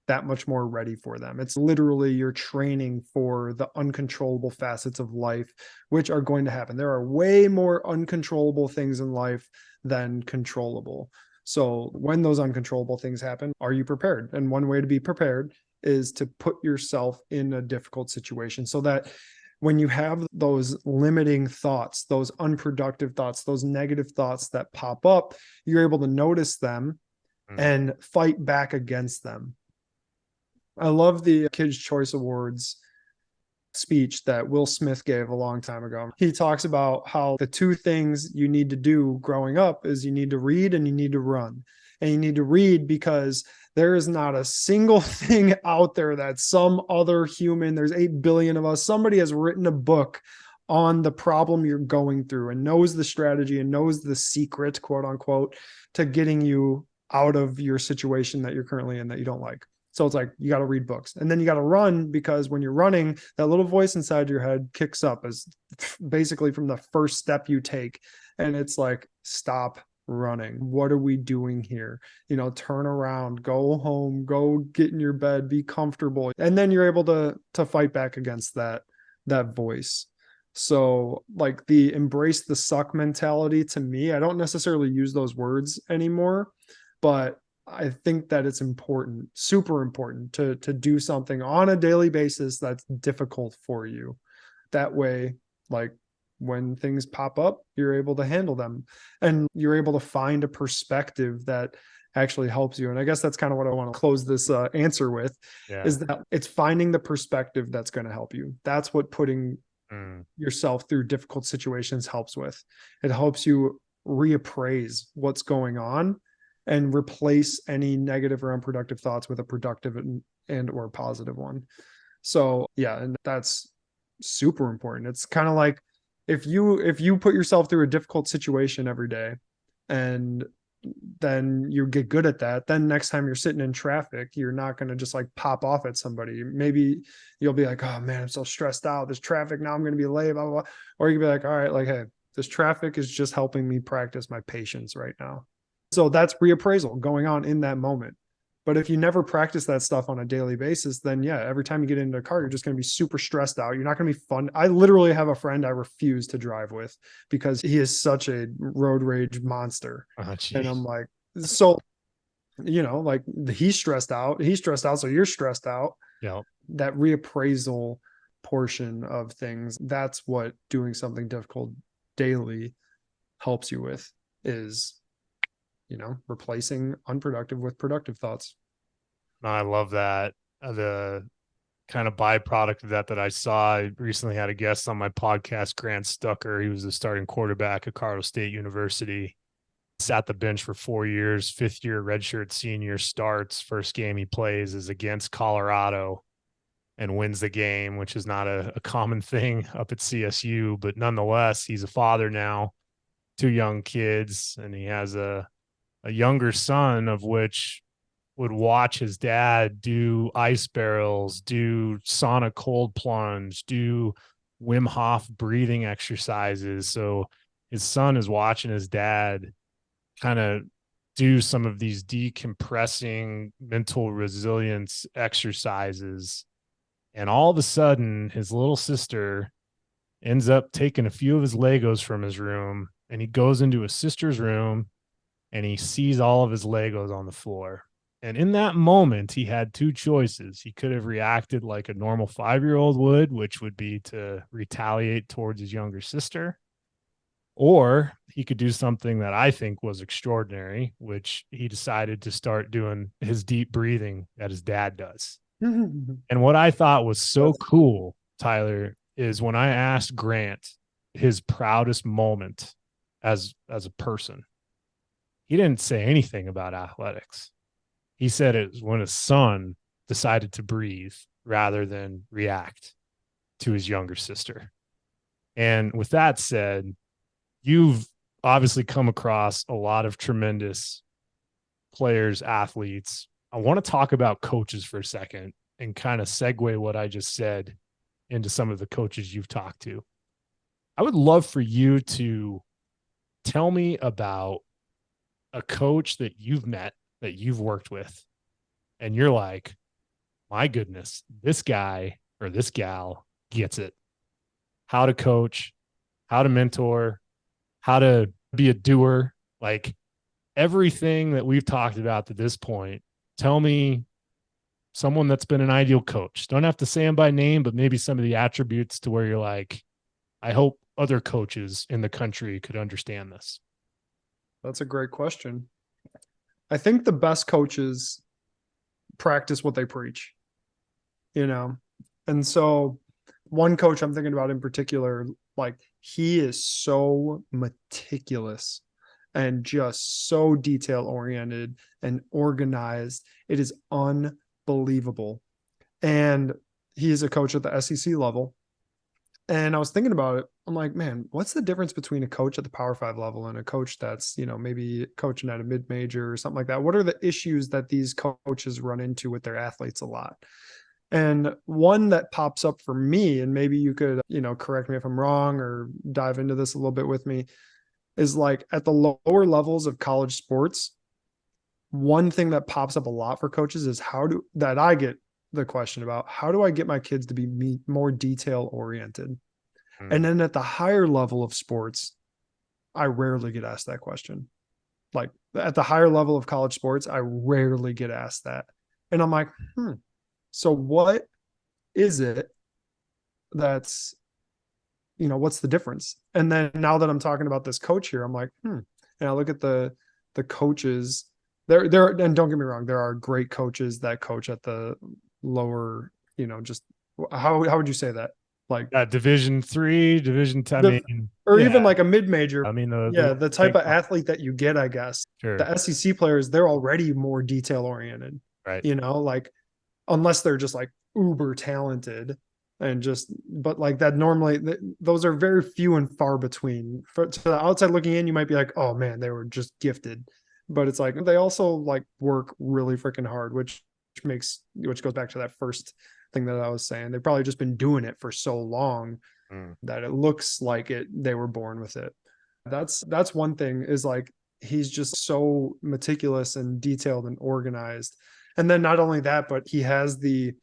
that much more ready for them. It's literally you're training for the uncontrollable facets of life, which are going to happen. There are way more uncontrollable things in life than controllable. So when those uncontrollable things happen, are you prepared? And one way to be prepared is to put yourself in a difficult situation so that when you have those limiting thoughts, those unproductive thoughts, those negative thoughts that pop up, you're able to notice them and fight back against them. I love the Kids' Choice Awards speech that Will Smith gave a long time ago. He talks about how the two things you need to do growing up is you need to read and you need to run. And you need to read because there is not a single thing out there that some other human, there's 8 billion of us, somebody has written a book on the problem you're going through and knows the strategy and knows the secret, quote unquote, to getting you out of your situation that you're currently in that you don't like. So it's like, you got to read books and then you got to run because when you're running, that little voice inside your head kicks up as basically from the first step you take. And it's like, stop running. What are we doing here? Turn around, go home, go get in your bed, be comfortable. And then you're able to fight back against that voice. So like the embrace the suck mentality, to me, I don't necessarily use those words anymore, but I think that it's important, super important to do something on a daily basis that's difficult for you. That way, like when things pop up, you're able to handle them and you're able to find a perspective that actually helps you. And I guess that's kind of what I want to close this answer with, is that it's finding the perspective that's going to help you. That's what putting yourself through difficult situations helps with. It helps you reappraise what's going on and replace any negative or unproductive thoughts with a productive and or positive one. So yeah, and that's super important. It's kind of like if you put yourself through a difficult situation every day and then you get good at that, then next time you're sitting in traffic, you're not going to just like pop off at somebody. Maybe you'll be like, oh man, I'm so stressed out, this traffic, now I'm going to be late, blah, blah, blah. Or you can be like, all right, like, hey, this traffic is just helping me practice my patience right now. So that's reappraisal going on in that moment. But if you never practice that stuff on a daily basis, then yeah, every time you get into a car, you're just going to be super stressed out. You're not going to be fun. I literally have a friend I refuse to drive with because he is such a road rage monster. And I'm like, so, like he's stressed out. So you're stressed out. Yeah. That reappraisal portion of things, that's what doing something difficult daily helps you with, is replacing unproductive with productive thoughts. I love that. The kind of byproduct of that I saw, I recently had a guest on my podcast, Grant Stucker. He was the starting quarterback at Colorado State University. Sat the bench for 4 years, 5th year redshirt senior, starts. First game he plays is against Colorado and wins the game, which is not a common thing up at CSU, but nonetheless, he's a father now, 2 young kids, and he has a younger son of which would watch his dad do ice barrels, do sauna cold plunge, do Wim Hof breathing exercises. So his son is watching his dad kind of do some of these decompressing mental resilience exercises. And all of a sudden, his little sister ends up taking a few of his Legos from his room, and he goes into his sister's room and he sees all of his Legos on the floor. And in that moment, he had 2 choices. He could have reacted like a normal 5-year-old would, which would be to retaliate towards his younger sister. Or he could do something that I think was extraordinary, which he decided to start doing his deep breathing that his dad does. And what I thought was so cool, Tyler, is when I asked Grant his proudest moment as a person, he didn't say anything about athletics. He said it was when his son decided to breathe rather than react to his younger sister. And with that said, you've obviously come across a lot of tremendous players, athletes. I want to talk about coaches for a second and kind of segue what I just said into some of the coaches you've talked to. I would love for you to tell me about a coach that you've met, that you've worked with, and you're like, my goodness, this guy or this gal gets it. How to coach, how to mentor, how to be a doer, like everything that we've talked about to this point. Tell me someone that's been an ideal coach. Don't have to say them by name, but maybe some of the attributes to where you're like, I hope other coaches in the country could understand this. That's a great question. I think the best coaches practice what they preach, And so one coach I'm thinking about in particular, like he is so meticulous and just so detail oriented and organized. It is unbelievable. And he is a coach at the SEC level. And I was thinking about it. I'm like, man, what's the difference between a coach at the Power 5 level and a coach that's, maybe coaching at a mid-major or something like that? What are the issues that these coaches run into with their athletes a lot? And one that pops up for me, and maybe you could, correct me if I'm wrong or dive into this a little bit with me, is like at the lower levels of college sports, one thing that pops up a lot for coaches is that I get the question about, how do I get my kids to be more detail oriented? And then at the higher level of sports, I rarely get asked that question. Like at the higher level of college sports, I rarely get asked that. And I'm like, so what is it that's, what's the difference? And then now that I'm talking about this coach here, I'm like, and I look at the coaches There, and don't get me wrong, there are great coaches that coach at the lower, just how would you say that? Like Division 3, Division 10. I the, mean, or even yeah. like a mid-major. I mean, Yeah, the type big of one. athlete that you get, I guess. Sure. The SEC players, they're already more detail oriented. Right. Like unless they're just like uber talented and but like that normally those are very few and far between. To the outside looking in, you might be like, oh man, they were just gifted. But it's like they also like work really freaking hard, which goes back to that first thing that I was saying. They've probably just been doing it for so long that it looks like they were born with it. That's one thing, is like he's just so meticulous and detailed and organized. And then not only that, but he has the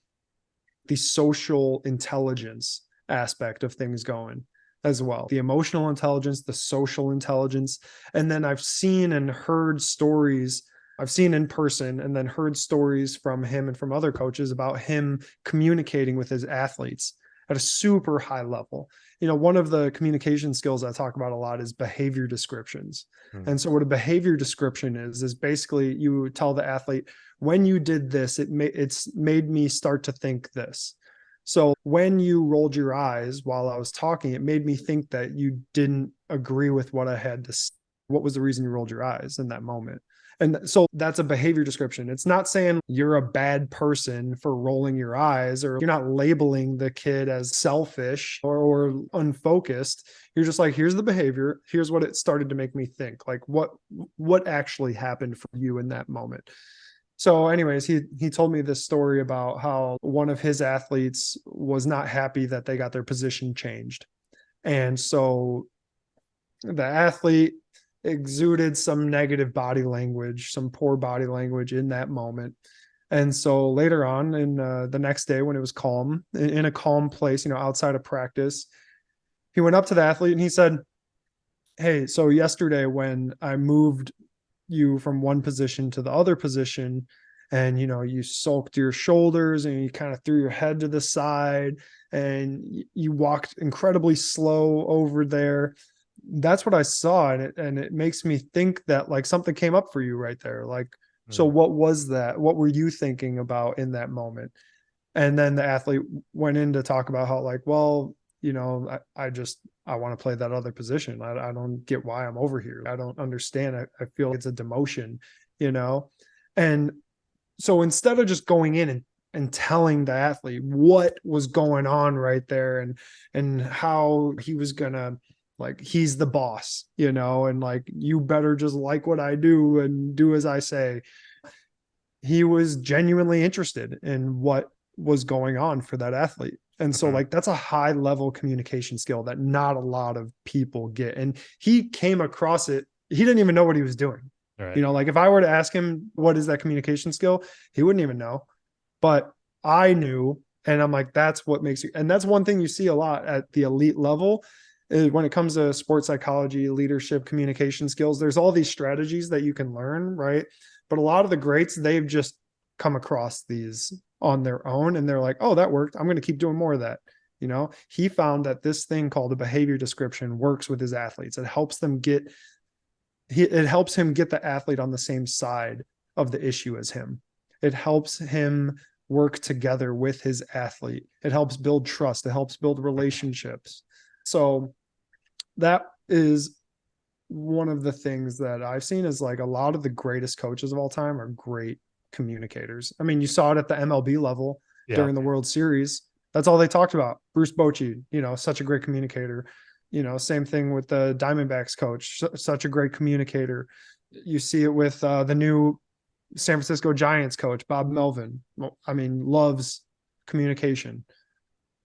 social intelligence aspect of things going as well. The emotional intelligence, the social intelligence. And then I've seen and heard stories. I've seen in person and then heard stories from him and from other coaches about him communicating with his athletes at a super high level. One of the communication skills I talk about a lot is behavior descriptions. And so what a behavior description is basically you tell the athlete, when you did this, it's made me start to think this. So when you rolled your eyes while I was talking, it made me think that you didn't agree with what I had to say. What was the reason you rolled your eyes in that moment? And so that's a behavior description. It's not saying you're a bad person for rolling your eyes, or you're not labeling the kid as selfish or unfocused. You're just like, here's the behavior. Here's what it started to make me think. Like what actually happened for you in that moment. So anyways, he told me this story about how one of his athletes was not happy that they got their position changed. And so the athlete exuded some negative body language, some poor body language in that moment. And so later on in the next day, when it was calm, in a calm place, outside of practice, he went up to the athlete and he said, hey, so yesterday when I moved you from one position to the other position, and you sulked your shoulders and you kind of threw your head to the side and you walked incredibly slow over there, that's what I saw. And it makes me think that like something came up for you right there. Like, so what was that? What were you thinking about in that moment? And then the athlete went in to talk about how like, well, I want to play that other position. I don't get why I'm over here. I don't understand. I feel it's a demotion, And so instead of just going in and telling the athlete what was going on right there and how he was gonna, like, he's the boss, and like, you better just like what I do and do as I say. He was genuinely interested in what was going on for that athlete. And so like, that's a high level communication skill that not a lot of people get. And he came across it. He didn't even know what he was doing. Right. Like if I were to ask him, what is that communication skill? He wouldn't even know, but I knew. And I'm like, that's what makes you. And that's one thing you see a lot at the elite level is when it comes to sports psychology, leadership, communication skills, there's all these strategies that you can learn. Right. But a lot of the greats, they've just come across these on their own and they're like, oh, that worked. I'm going to keep doing more of that. He found that this thing called a behavior description works with his athletes. It helps him get the athlete on the same side of the issue as him. It helps him work together with his athlete. It helps build trust. It helps build relationships. So that is one of the things that I've seen is like a lot of the greatest coaches of all time are great communicators. I mean, you saw it at the MLB level during the World Series. That's all they talked about. Bruce Bochy, such a great communicator. Same thing with the Diamondbacks coach, such a great communicator. You see it with the new San Francisco Giants coach, Bob Melvin. I mean, loves communication,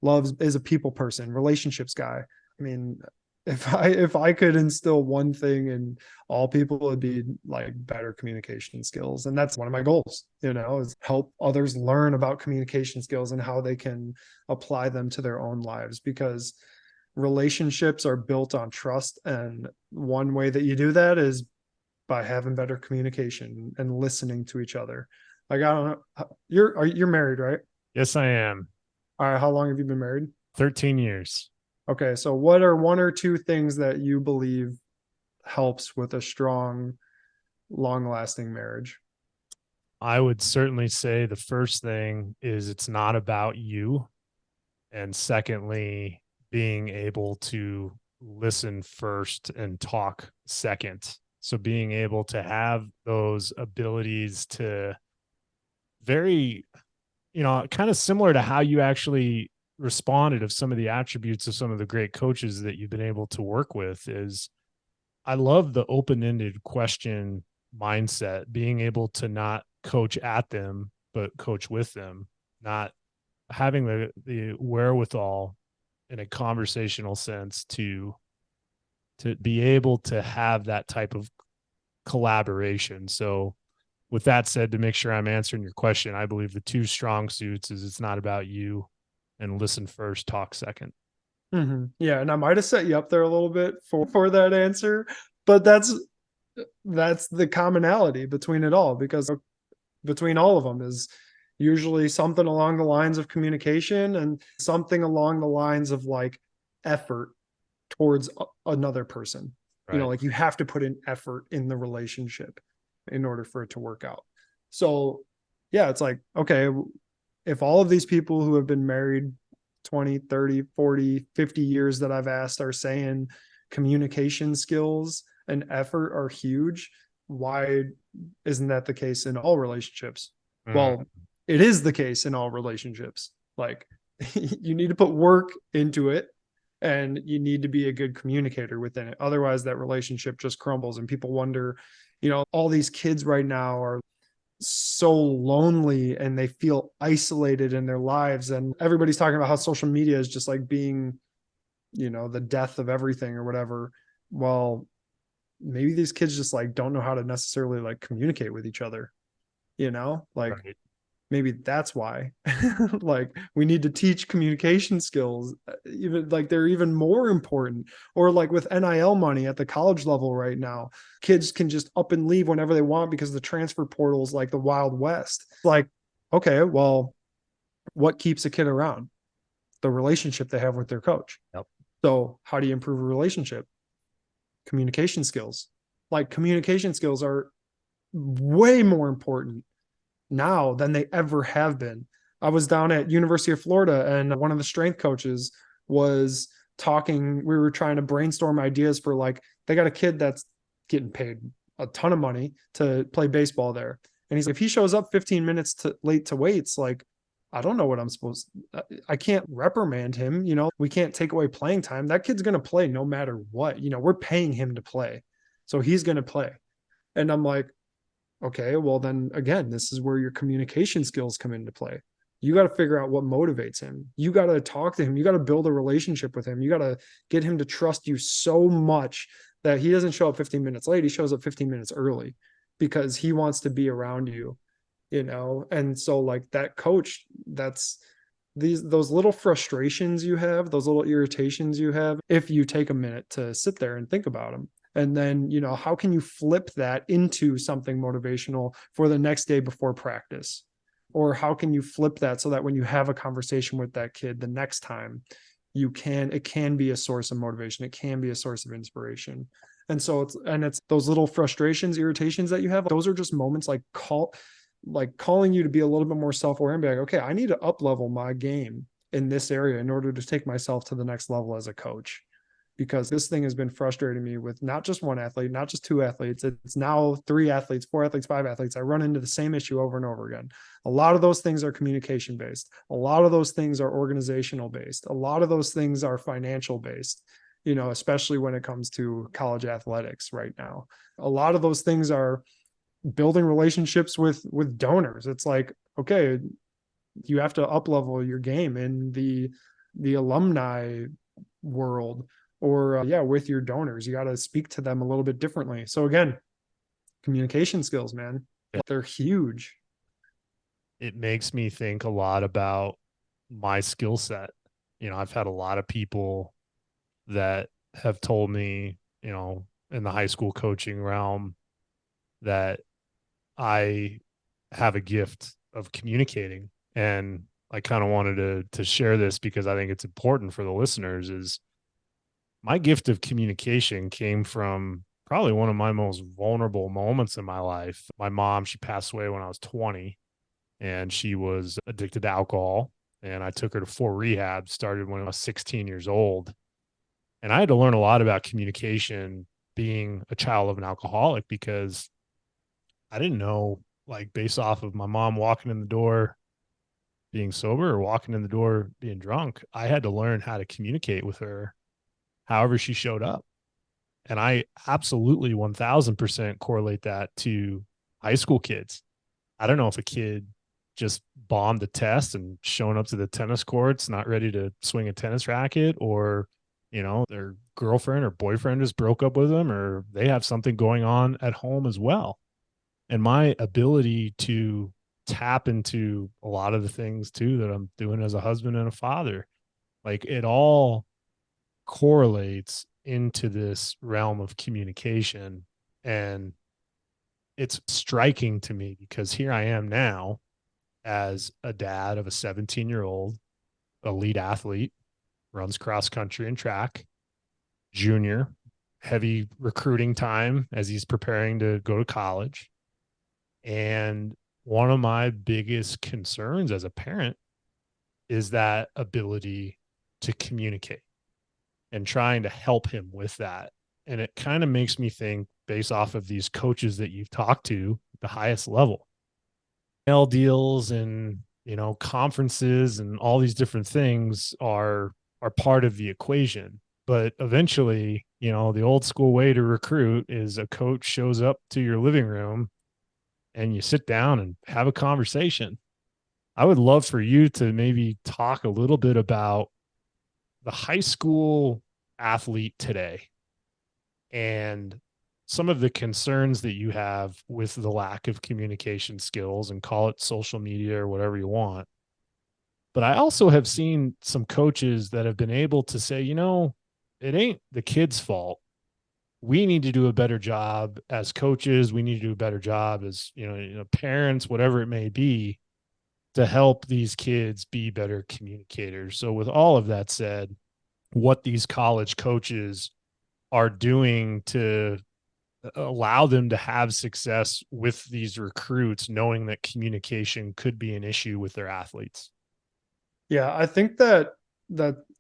is a people person, relationships guy. I mean, if I could instill one thing in all people, it'd be like better communication skills. And that's one of my goals, is help others learn about communication skills and how they can apply them to their own lives, because relationships are built on trust. And one way that you do that is by having better communication and listening to each other. Like, I don't know, you're married, right? Yes, I am. All right. How long have you been married? 13 years. Okay. So what are one or two things that you believe helps with a strong, long lasting marriage? I would certainly say the first thing is it's not about you. And secondly, being able to listen first and talk second. So being able to have those abilities to very, kind of similar to how you actually responded of some of the attributes of some of the great coaches that you've been able to work with is I love the open-ended question mindset, being able to not coach at them, but coach with them, not having the wherewithal in a conversational sense to be able to have that type of collaboration. So with that said, to make sure I'm answering your question, I believe the two strong suits is it's not about you and listen first, talk second. Yeah, and I might have set you up there a little bit for that answer, but that's the commonality between it all, because between all of them is usually something along the lines of communication and something along the lines of like effort towards another person. Right. Like you have to put in effort in the relationship in order for it to work out. So yeah, it's like, okay, if all of these people who have been married 20, 30, 40, 50 years that I've asked are saying communication skills and effort are huge, why isn't that the case in all relationships? Well, it is the case in all relationships. Like you need to put work into it and you need to be a good communicator within it. Otherwise that relationship just crumbles and people wonder, all these kids right now are so lonely and they feel isolated in their lives. And everybody's talking about how social media is just like being, the death of everything or whatever. Well, maybe these kids just like don't know how to necessarily like communicate with each other, like right. Maybe that's why like we need to teach communication skills, even like they're even more important. Or like with NIL money at the college level right now, kids can just up and leave whenever they want because the transfer portal is like the Wild West. Like, okay, well, what keeps a kid around? The relationship they have with their coach. Yep. So how do you improve a relationship? Communication skills. Like communication skills are way more important now than they ever have been. I was down at University of Florida and one of the strength coaches was talking. We were trying to brainstorm ideas for like, they got a kid that's getting paid a ton of money to play baseball there. And he's like, if he shows up 15 minutes late to weights, like, I don't know what I'm supposed to, I can't reprimand him. We can't take away playing time. That kid's going to play no matter what, we're paying him to play. So he's going to play. And I'm like, okay, well then again, this is where your communication skills come into play. You got to figure out what motivates him. You got to talk to him. You got to build a relationship with him. You got to get him to trust you so much that he doesn't show up 15 minutes late. He shows up 15 minutes early because he wants to be around you, And so like that coach, that's those little frustrations you have, those little irritations you have, if you take a minute to sit there and think about them. And then, how can you flip that into something motivational for the next day before practice? Or how can you flip that so that when you have a conversation with that kid the next time, it can be a source of motivation. It can be a source of inspiration. And so it's those little frustrations, irritations that you have. Those are just moments like calling you to be a little bit more self-aware and be like, okay, I need to up level my game in this area in order to take myself to the next level as a coach. Because this thing has been frustrating me with not just one athlete, not just two athletes. It's now 3 athletes, 4 athletes, 5 athletes. I run into the same issue over and over again. A lot of those things are communication based. A lot of those things are organizational based. A lot of those things are financial based, especially when it comes to college athletics right now. A lot of those things are building relationships with donors. It's like, okay, you have to up level your game in the alumni world. Or with your donors, you got to speak to them a little bit differently. So again, communication skills, man, they're huge. It makes me think a lot about my skill set. I've had a lot of people that have told me, in the high school coaching realm that I have a gift of communicating. And I kind of wanted to share this because I think it's important for the listeners is my gift of communication came from probably one of my most vulnerable moments in my life. My mom, she passed away when I was 20, and she was addicted to alcohol. And I took her to 4 rehab, started when I was 16 years old. And I had to learn a lot about communication being a child of an alcoholic, because I didn't know, like, based off of my mom walking in the door being sober or walking in the door being drunk, I had to learn how to communicate with her however she showed up. And I absolutely 1000% correlate that to high school kids. I don't know if a kid just bombed the test and showing up to the tennis courts, not ready to swing a tennis racket, or, their girlfriend or boyfriend just broke up with them, or they have something going on at home as well. And my ability to tap into a lot of the things too that I'm doing as a husband and a father, like, it all correlates into this realm of communication. And it's striking to me because here I am now as a dad of a 17-year-old elite athlete, runs cross country and track, junior, heavy recruiting time as he's preparing to go to college. And one of my biggest concerns as a parent is that ability to communicate and trying to help him with that. And it kind of makes me think, based off of these coaches that you've talked to at the highest level, L deals and, conferences and all these different things are part of the equation. But eventually, the old school way to recruit is a coach shows up to your living room and you sit down and have a conversation. I would love for you to maybe talk a little bit about the high school athlete today and some of the concerns that you have with the lack of communication skills, and call it social media or whatever you want. But I also have seen some coaches that have been able to say, it ain't the kid's fault. We need to do a better job as coaches. We need to do a better job as, parents, whatever it may be, to help these kids be better communicators. So with all of that said, what these college coaches are doing to allow them to have success with these recruits, knowing that communication could be an issue with their athletes. Yeah, I think that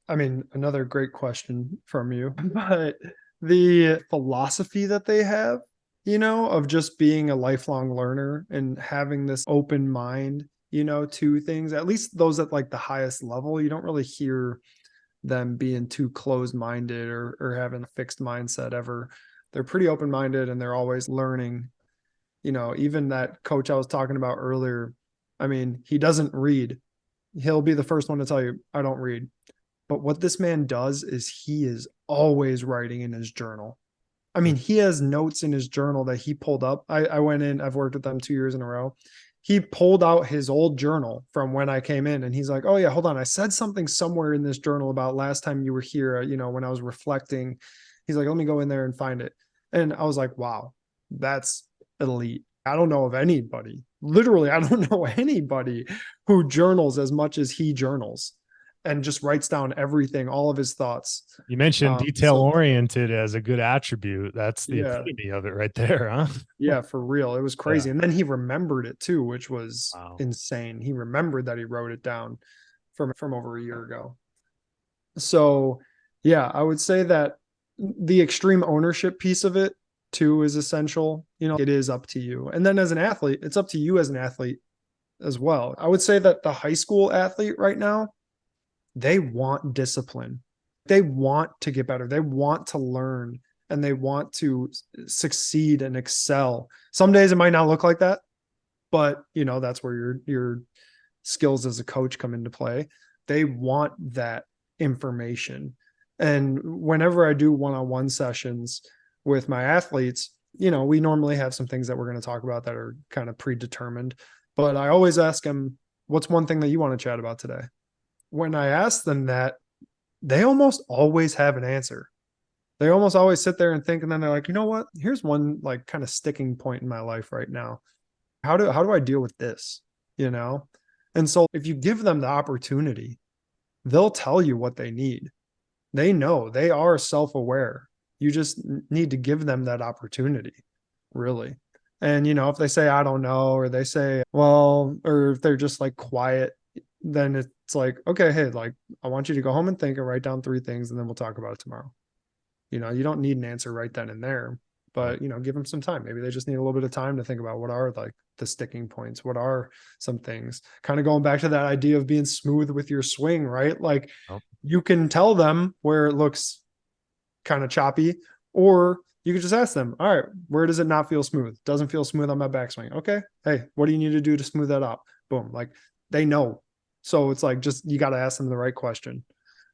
I mean, another great question from you, but the philosophy that they have, of just being a lifelong learner and having this open mind, to things, at least those at like the highest level, you don't really hear them being too closed-minded or having a fixed mindset ever. They're pretty open-minded and they're always learning. Even that coach I was talking about earlier, I mean, he doesn't read. He'll be the first one to tell you, I don't read. But what this man does is he is always writing in his journal. I mean, he has notes in his journal that he pulled up. I went in, I've worked with them 2 years in a row. He pulled out his old journal from when I came in and he's like, oh yeah, hold on. I said something somewhere in this journal about last time you were here, when I was reflecting. He's like, let me go in there and find it. And I was like, wow, that's elite. I don't know of anybody, literally, I don't know anybody who journals as much as he journals and just writes down everything, all of his thoughts. You mentioned detail oriented as a good attribute. That's the epitome of it right there, huh? Yeah, for real. It was crazy. Yeah. And then he remembered it too, which was insane. He remembered that he wrote it down from over a year ago. So yeah, I would say that the extreme ownership piece of it too is essential. It is up to you. And then as an athlete, it's up to you as an athlete as well. I would say that the high school athlete right now, they want discipline. They want to get better. They want to learn and they want to succeed and excel. Some days it might not look like that, but that's where your skills as a coach come into play. They want that information. And whenever I do one-on-one sessions with my athletes, we normally have some things that we're going to talk about that are kind of predetermined, but I always ask them, what's one thing that you want to chat about today? When I ask them that, they almost always have an answer. They almost always sit there and think, and then they're like, you know what? Here's one like kind of sticking point in my life right now. How do I deal with this? And so if you give them the opportunity, they'll tell you what they need. They know, they are self-aware. You just need to give them that opportunity, really. And, if they say, I don't know, or they say, well, or if they're just like quiet, then it's like, okay, hey, like, I want you to go home and think and write down 3 things, and then we'll talk about it tomorrow. You don't need an answer right then and there, but, give them some time. Maybe they just need a little bit of time to think about what are like the sticking points, what are some things, kind of going back to that idea of being smooth with your swing, right? Like you can tell them where it looks kind of choppy, or you could just ask them, all right, where does it not feel smooth? Doesn't feel smooth on my backswing. Okay. Hey, what do you need to do to smooth that up? Boom. Like they know. So it's like, just, you got to ask them the right question,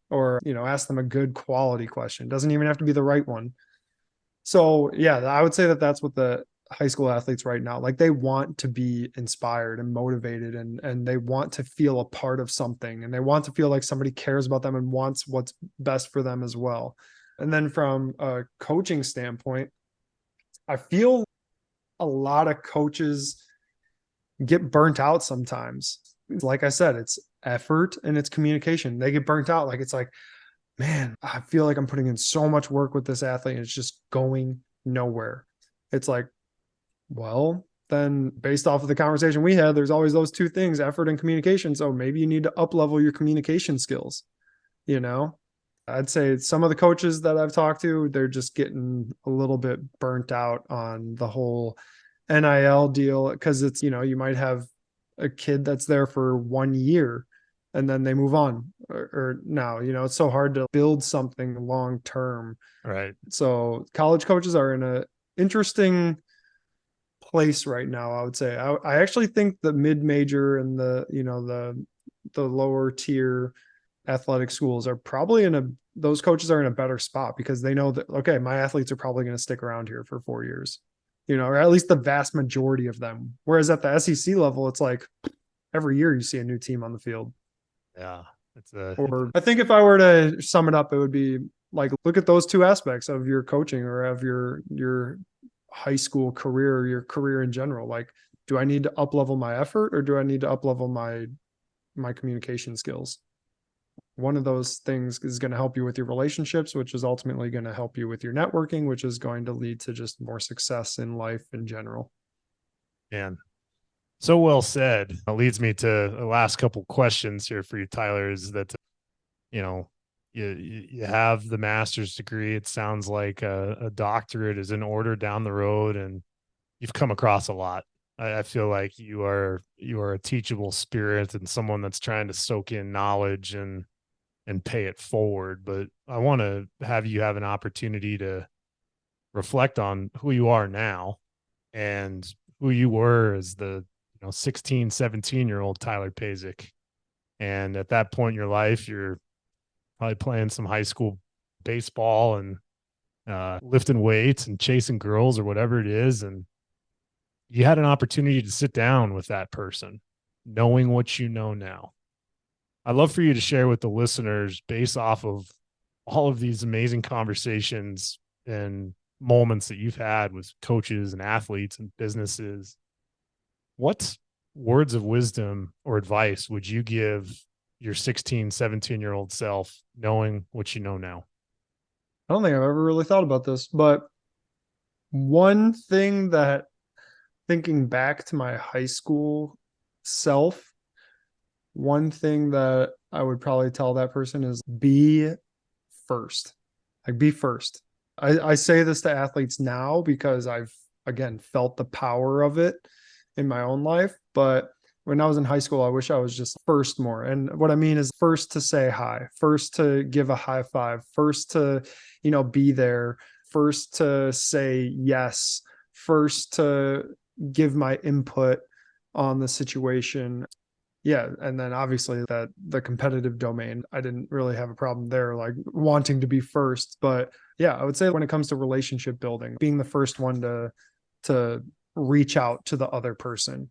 or, ask them a good quality question. Doesn't even have to be the right one. So yeah, I would say that that's what the high school athletes right now, like they want to be inspired and motivated, and they want to feel a part of something, and they want to feel like somebody cares about them and wants what's best for them as well. And then from a coaching standpoint, I feel a lot of coaches get burnt out sometimes. Like I said, it's effort and it's communication. They get burnt out. Like, it's like, man, I feel like I'm putting in so much work with this athlete and it's just going nowhere. It's like, well, then based off of the conversation we had, there's always those 2 things, effort and communication. So maybe you need to up level your communication skills. I'd say some of the coaches that I've talked to, they're just getting a little bit burnt out on the whole NIL deal, because it's, you might have a kid that's there for 1 year and then they move on, or now, it's so hard to build something long term. Right. So college coaches are in a interesting place right now. I would say I actually think the mid-major and the lower tier athletic schools are probably those coaches are in a better spot, because they know that, okay, my athletes are probably going to stick around here for 4 years, or at least the vast majority of them. Whereas at the SEC level, it's like every year you see a new team on the field. Yeah. I think if I were to sum it up, it would be like, look at those 2 aspects of your coaching or of your high school career, or your career in general. Like, do I need to up level my effort, or do I need to up level my communication skills? One of those things is going to help you with your relationships, which is ultimately going to help you with your networking, which is going to lead to just more success in life in general. Man, so well said. It leads me to the last couple questions here for you, Tyler, is that, you have the master's degree. It sounds like a doctorate is in order down the road, and you've come across a lot. I feel like you are a teachable spirit and someone that's trying to soak in knowledge and pay it forward. But I want to have you have an opportunity to reflect on who you are now and who you were as the 16, 17-year-old Tyler Pazik. And at that point in your life, you're probably playing some high school baseball and lifting weights and chasing girls or whatever it is. And you had an opportunity to sit down with that person, knowing what you know now. I'd love for you to share with the listeners, based off of all of these amazing conversations and moments that you've had with coaches and athletes and businesses, what words of wisdom or advice would you give your 16, 17-year-old self, knowing what you know now? I don't think I've ever really thought about this, but one thing that, thinking back to my high school self, one thing that I would probably tell that person is be first. Like, be first. I say this to athletes now because I've, again, felt the power of it in my own life. But when I was in high school, I wish I was just first more. And what I mean is, first to say hi, first to give a high five, first to, be there, first to say yes, first to give my input on the situation. Yeah. And then obviously that the competitive domain, I didn't really have a problem there, like wanting to be first. But yeah, I would say when it comes to relationship building, being the first one to reach out to the other person,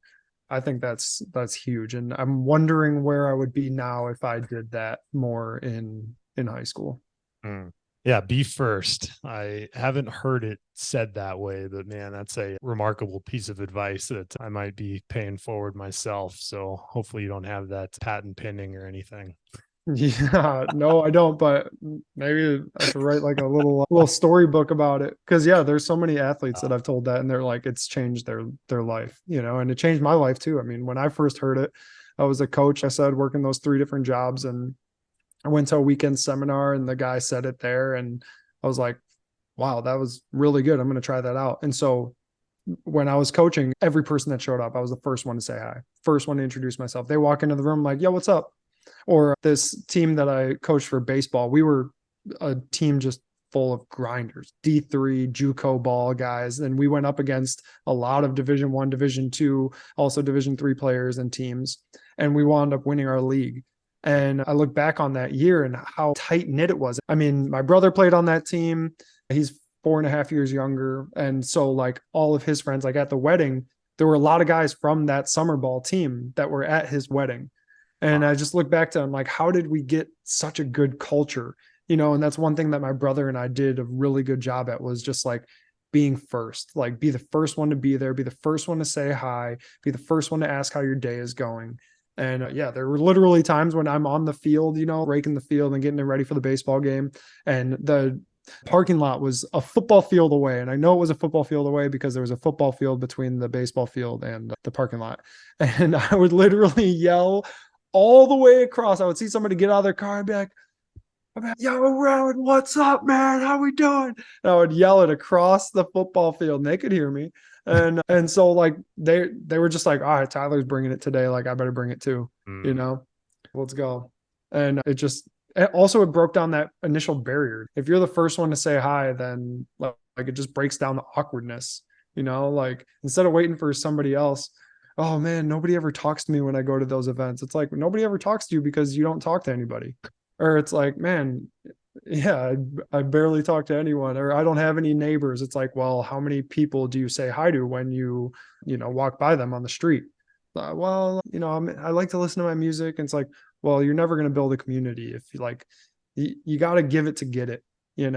I think that's huge. And I'm wondering where I would be now if I did that more in high school. Yeah, be first. I haven't heard it said that way, but man, that's a remarkable piece of advice that I might be paying forward myself. So hopefully you don't have that patent pending or anything. Yeah, no, I don't, but maybe I should write like a little storybook about it. Cause yeah, there's so many athletes that I've told that and they're like, it's changed their life, and it changed my life too. I mean, when I first heard it, I was a coach, I said, working those 3 different jobs, and I went to a weekend seminar and the guy said it there. And I was like, wow, that was really good. I'm going to try that out. And so when I was coaching, every person that showed up, I was the first one to say hi, first one to introduce myself. They walk into the room like, yo, what's up? Or this team that I coached for baseball, we were a team just full of grinders, D3, JUCO ball guys. And we went up against a lot of Division I, Division II, also Division III players and teams. And we wound up winning our league. And I look back on that year and how tight knit it was. I mean, my brother played on that team. He's 4.5 years younger. And so like all of his friends, like at the wedding, there were a lot of guys from that summer ball team that were at his wedding. And I just look back to him like, how did we get such a good culture? And that's one thing that my brother and I did a really good job at, was just like being first, like be the first one to be there, be the first one to say hi, be the first one to ask how your day is going. And yeah, there were literally times when I'm on the field, raking the field and getting it ready for the baseball game. And the parking lot was a football field away. And I know it was a football field away because there was a football field between the baseball field and the parking lot. And I would literally yell all the way across. I would see somebody get out of their car and be like, yo, Rowan, what's up, man? How we doing? And I would yell it across the football field and they could hear me. And so like they were just like, all right, Tyler's bringing it today. Like I better bring it too, let's go. And it broke down that initial barrier. If you're the first one to say hi, then like it just breaks down the awkwardness, like instead of waiting for somebody else. Oh man, nobody ever talks to me when I go to those events. It's like, nobody ever talks to you because you don't talk to anybody. Or it's like, man, yeah, I barely talk to anyone, or I don't have any neighbors. It's like, well, how many people do you say hi to when you walk by them on the street? Well, I like to listen to my music. And it's like, well, you're never going to build a community if you got to give it to get it, you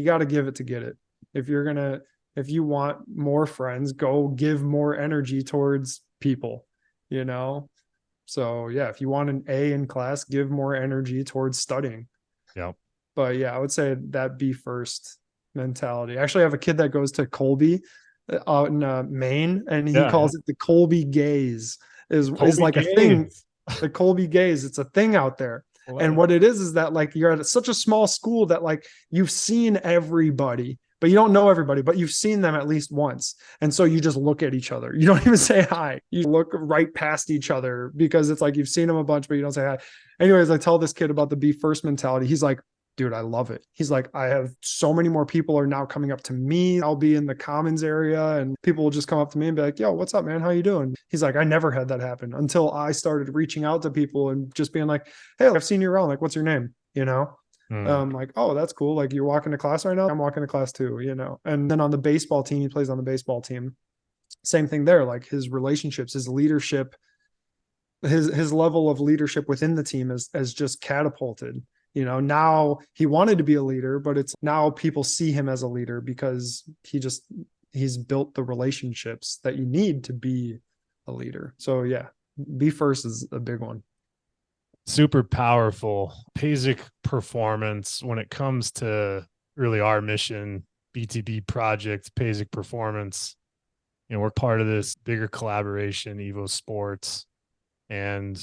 got to give it to get it. If you want more friends, go give more energy towards people, So yeah, if you want an A in class, give more energy towards studying. Yeah. But yeah, I would say that be first mentality. Actually, I have a kid that goes to Colby out in Maine, and he calls it the Colby gaze is like gaze. A thing. The Colby gaze. It's a thing out there. And what it is that like you're at such a small school that like you've seen everybody, but you don't know everybody, but you've seen them at least once. And so you just look at each other. You don't even say hi. You look right past each other because it's like you've seen them a bunch, but you don't say hi. Anyways, I tell this kid about the be first mentality. He's like, dude, I love it. He's like, I have so many more people are now coming up to me. I'll be in the commons area and people will just come up to me and be like, yo, what's up, man? How you doing? He's like, I never had that happen until I started reaching out to people and just being like, hey, I've seen you around. Like, what's your name? Like, oh, that's cool. Like you're walking to class right now. I'm walking to class too, And then on the baseball team, he plays on the baseball team. Same thing there. Like his relationships, his leadership, his level of leadership within the team has just catapulted. Now he wanted to be a leader, but it's now people see him as a leader because he's built the relationships that you need to be a leader. So yeah, be first is a big one. Super powerful. Pazik Performance, when it comes to really our mission, BTB Project, Pazik Performance, we're part of this bigger collaboration, Evo Sports, and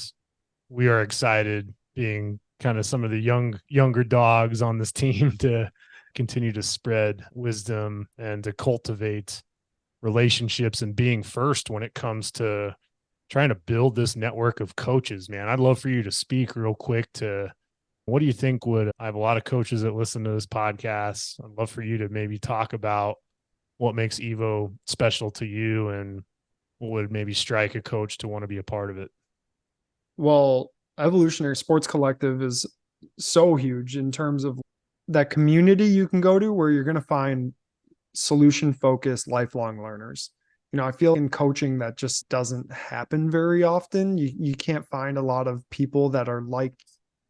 we are excited being kind of some of the younger dogs on this team to continue to spread wisdom and to cultivate relationships and being first when it comes to trying to build this network of coaches, man. I'd love for you to speak real quick to what do you think I have a lot of coaches that listen to this podcast. I'd love for you to maybe talk about what makes Evo special to you and what would maybe strike a coach to want to be a part of it. Well, Evolutionary Sports Collective is so huge in terms of that community you can go to where you're going to find solution-focused lifelong learners. I feel in coaching that just doesn't happen very often. You can't find a lot of people that are like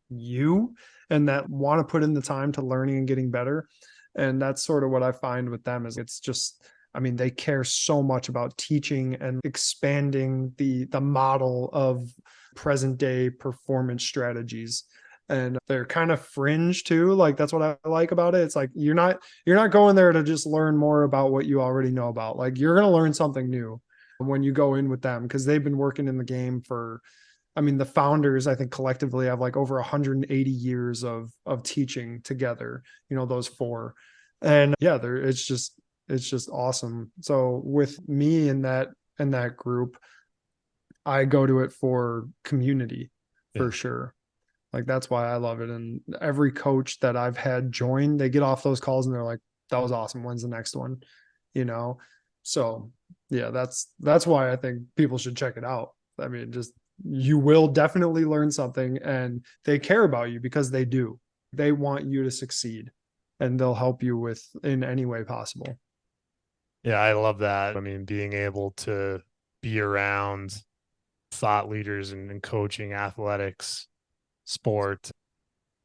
you and that want to put in the time to learning and getting better. And that's sort of what I find with them is it's just, they care so much about teaching and expanding the model of present day performance strategies. and they're kind of fringe too. Like that's what I like about it. It's like you're not going there to just learn more about what you already know about. Like you're going to learn something new when you go in with them, because they've been working in the game for, I mean, the founders, I think collectively have like over 180 years of teaching together, those four. And yeah, it's just awesome. So with me in that group, I go to it for community for sure. Like that's why I love it. And every coach that I've had join, they get off those calls and they're like, that was awesome. When's the next one? So yeah, that's why I think people should check it out. I mean, just, you will definitely learn something, and they care about you because they do. They want you to succeed, and they'll help you with in any way possible. Yeah, I love that. I mean, being able to be around thought leaders and coaching, athletics, sport,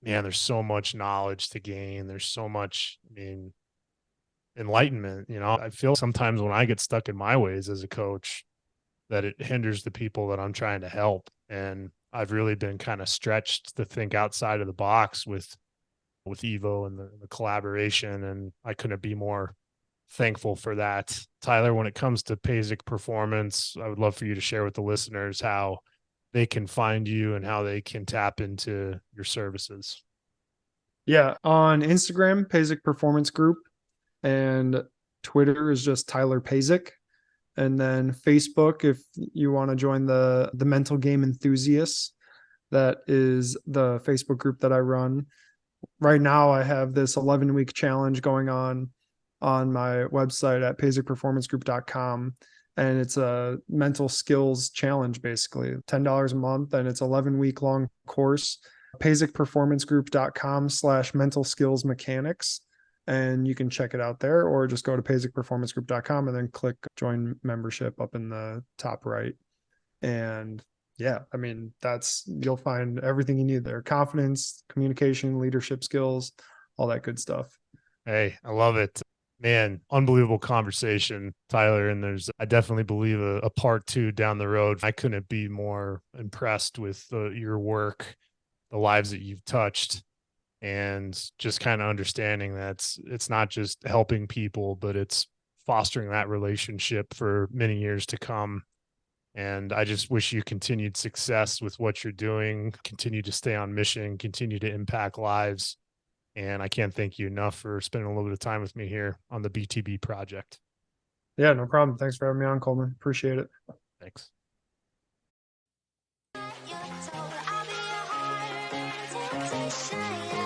man, there's so much knowledge to gain. There's so much, I mean, enlightenment. I feel sometimes when I get stuck in my ways as a coach, that it hinders the people that I'm trying to help. And I've really been kind of stretched to think outside of the box with Evo and the collaboration. And I couldn't be more thankful for that. Tyler, when it comes to Pazik Performance, I would love for you to share with the listeners how they can find you and how they can tap into your services. Yeah. On Instagram, Pazik Performance Group, and Twitter is just Tyler Pazik. And then Facebook, if you want to join the Mental Game Enthusiasts, that is the Facebook group that I run. Right now, I have this 11-week challenge going on my website at pazikperformancegroup.com. And it's a mental skills challenge, basically $10 a month. And it's 11-week long course, pazikperformancegroup.com/mental skills mechanics. And you can check it out there, or just go to pazikperformancegroup.com and then click join membership up in the top right. And yeah, I mean, you'll find everything you need there: confidence, communication, leadership skills, all that good stuff. Hey, I love it, man. Unbelievable conversation, Tyler. And I definitely believe a part 2 down the road. I couldn't be more impressed with your work, the lives that you've touched, and just kind of understanding that it's not just helping people, but it's fostering that relationship for many years to come. And I just wish you continued success with what you're doing, continue to stay on mission, continue to impact lives. And I can't thank you enough for spending a little bit of time with me here on the BTB project. Yeah, no problem. Thanks for having me on, Kollman. Appreciate it. Thanks. You're told I'll be your heart, temptation.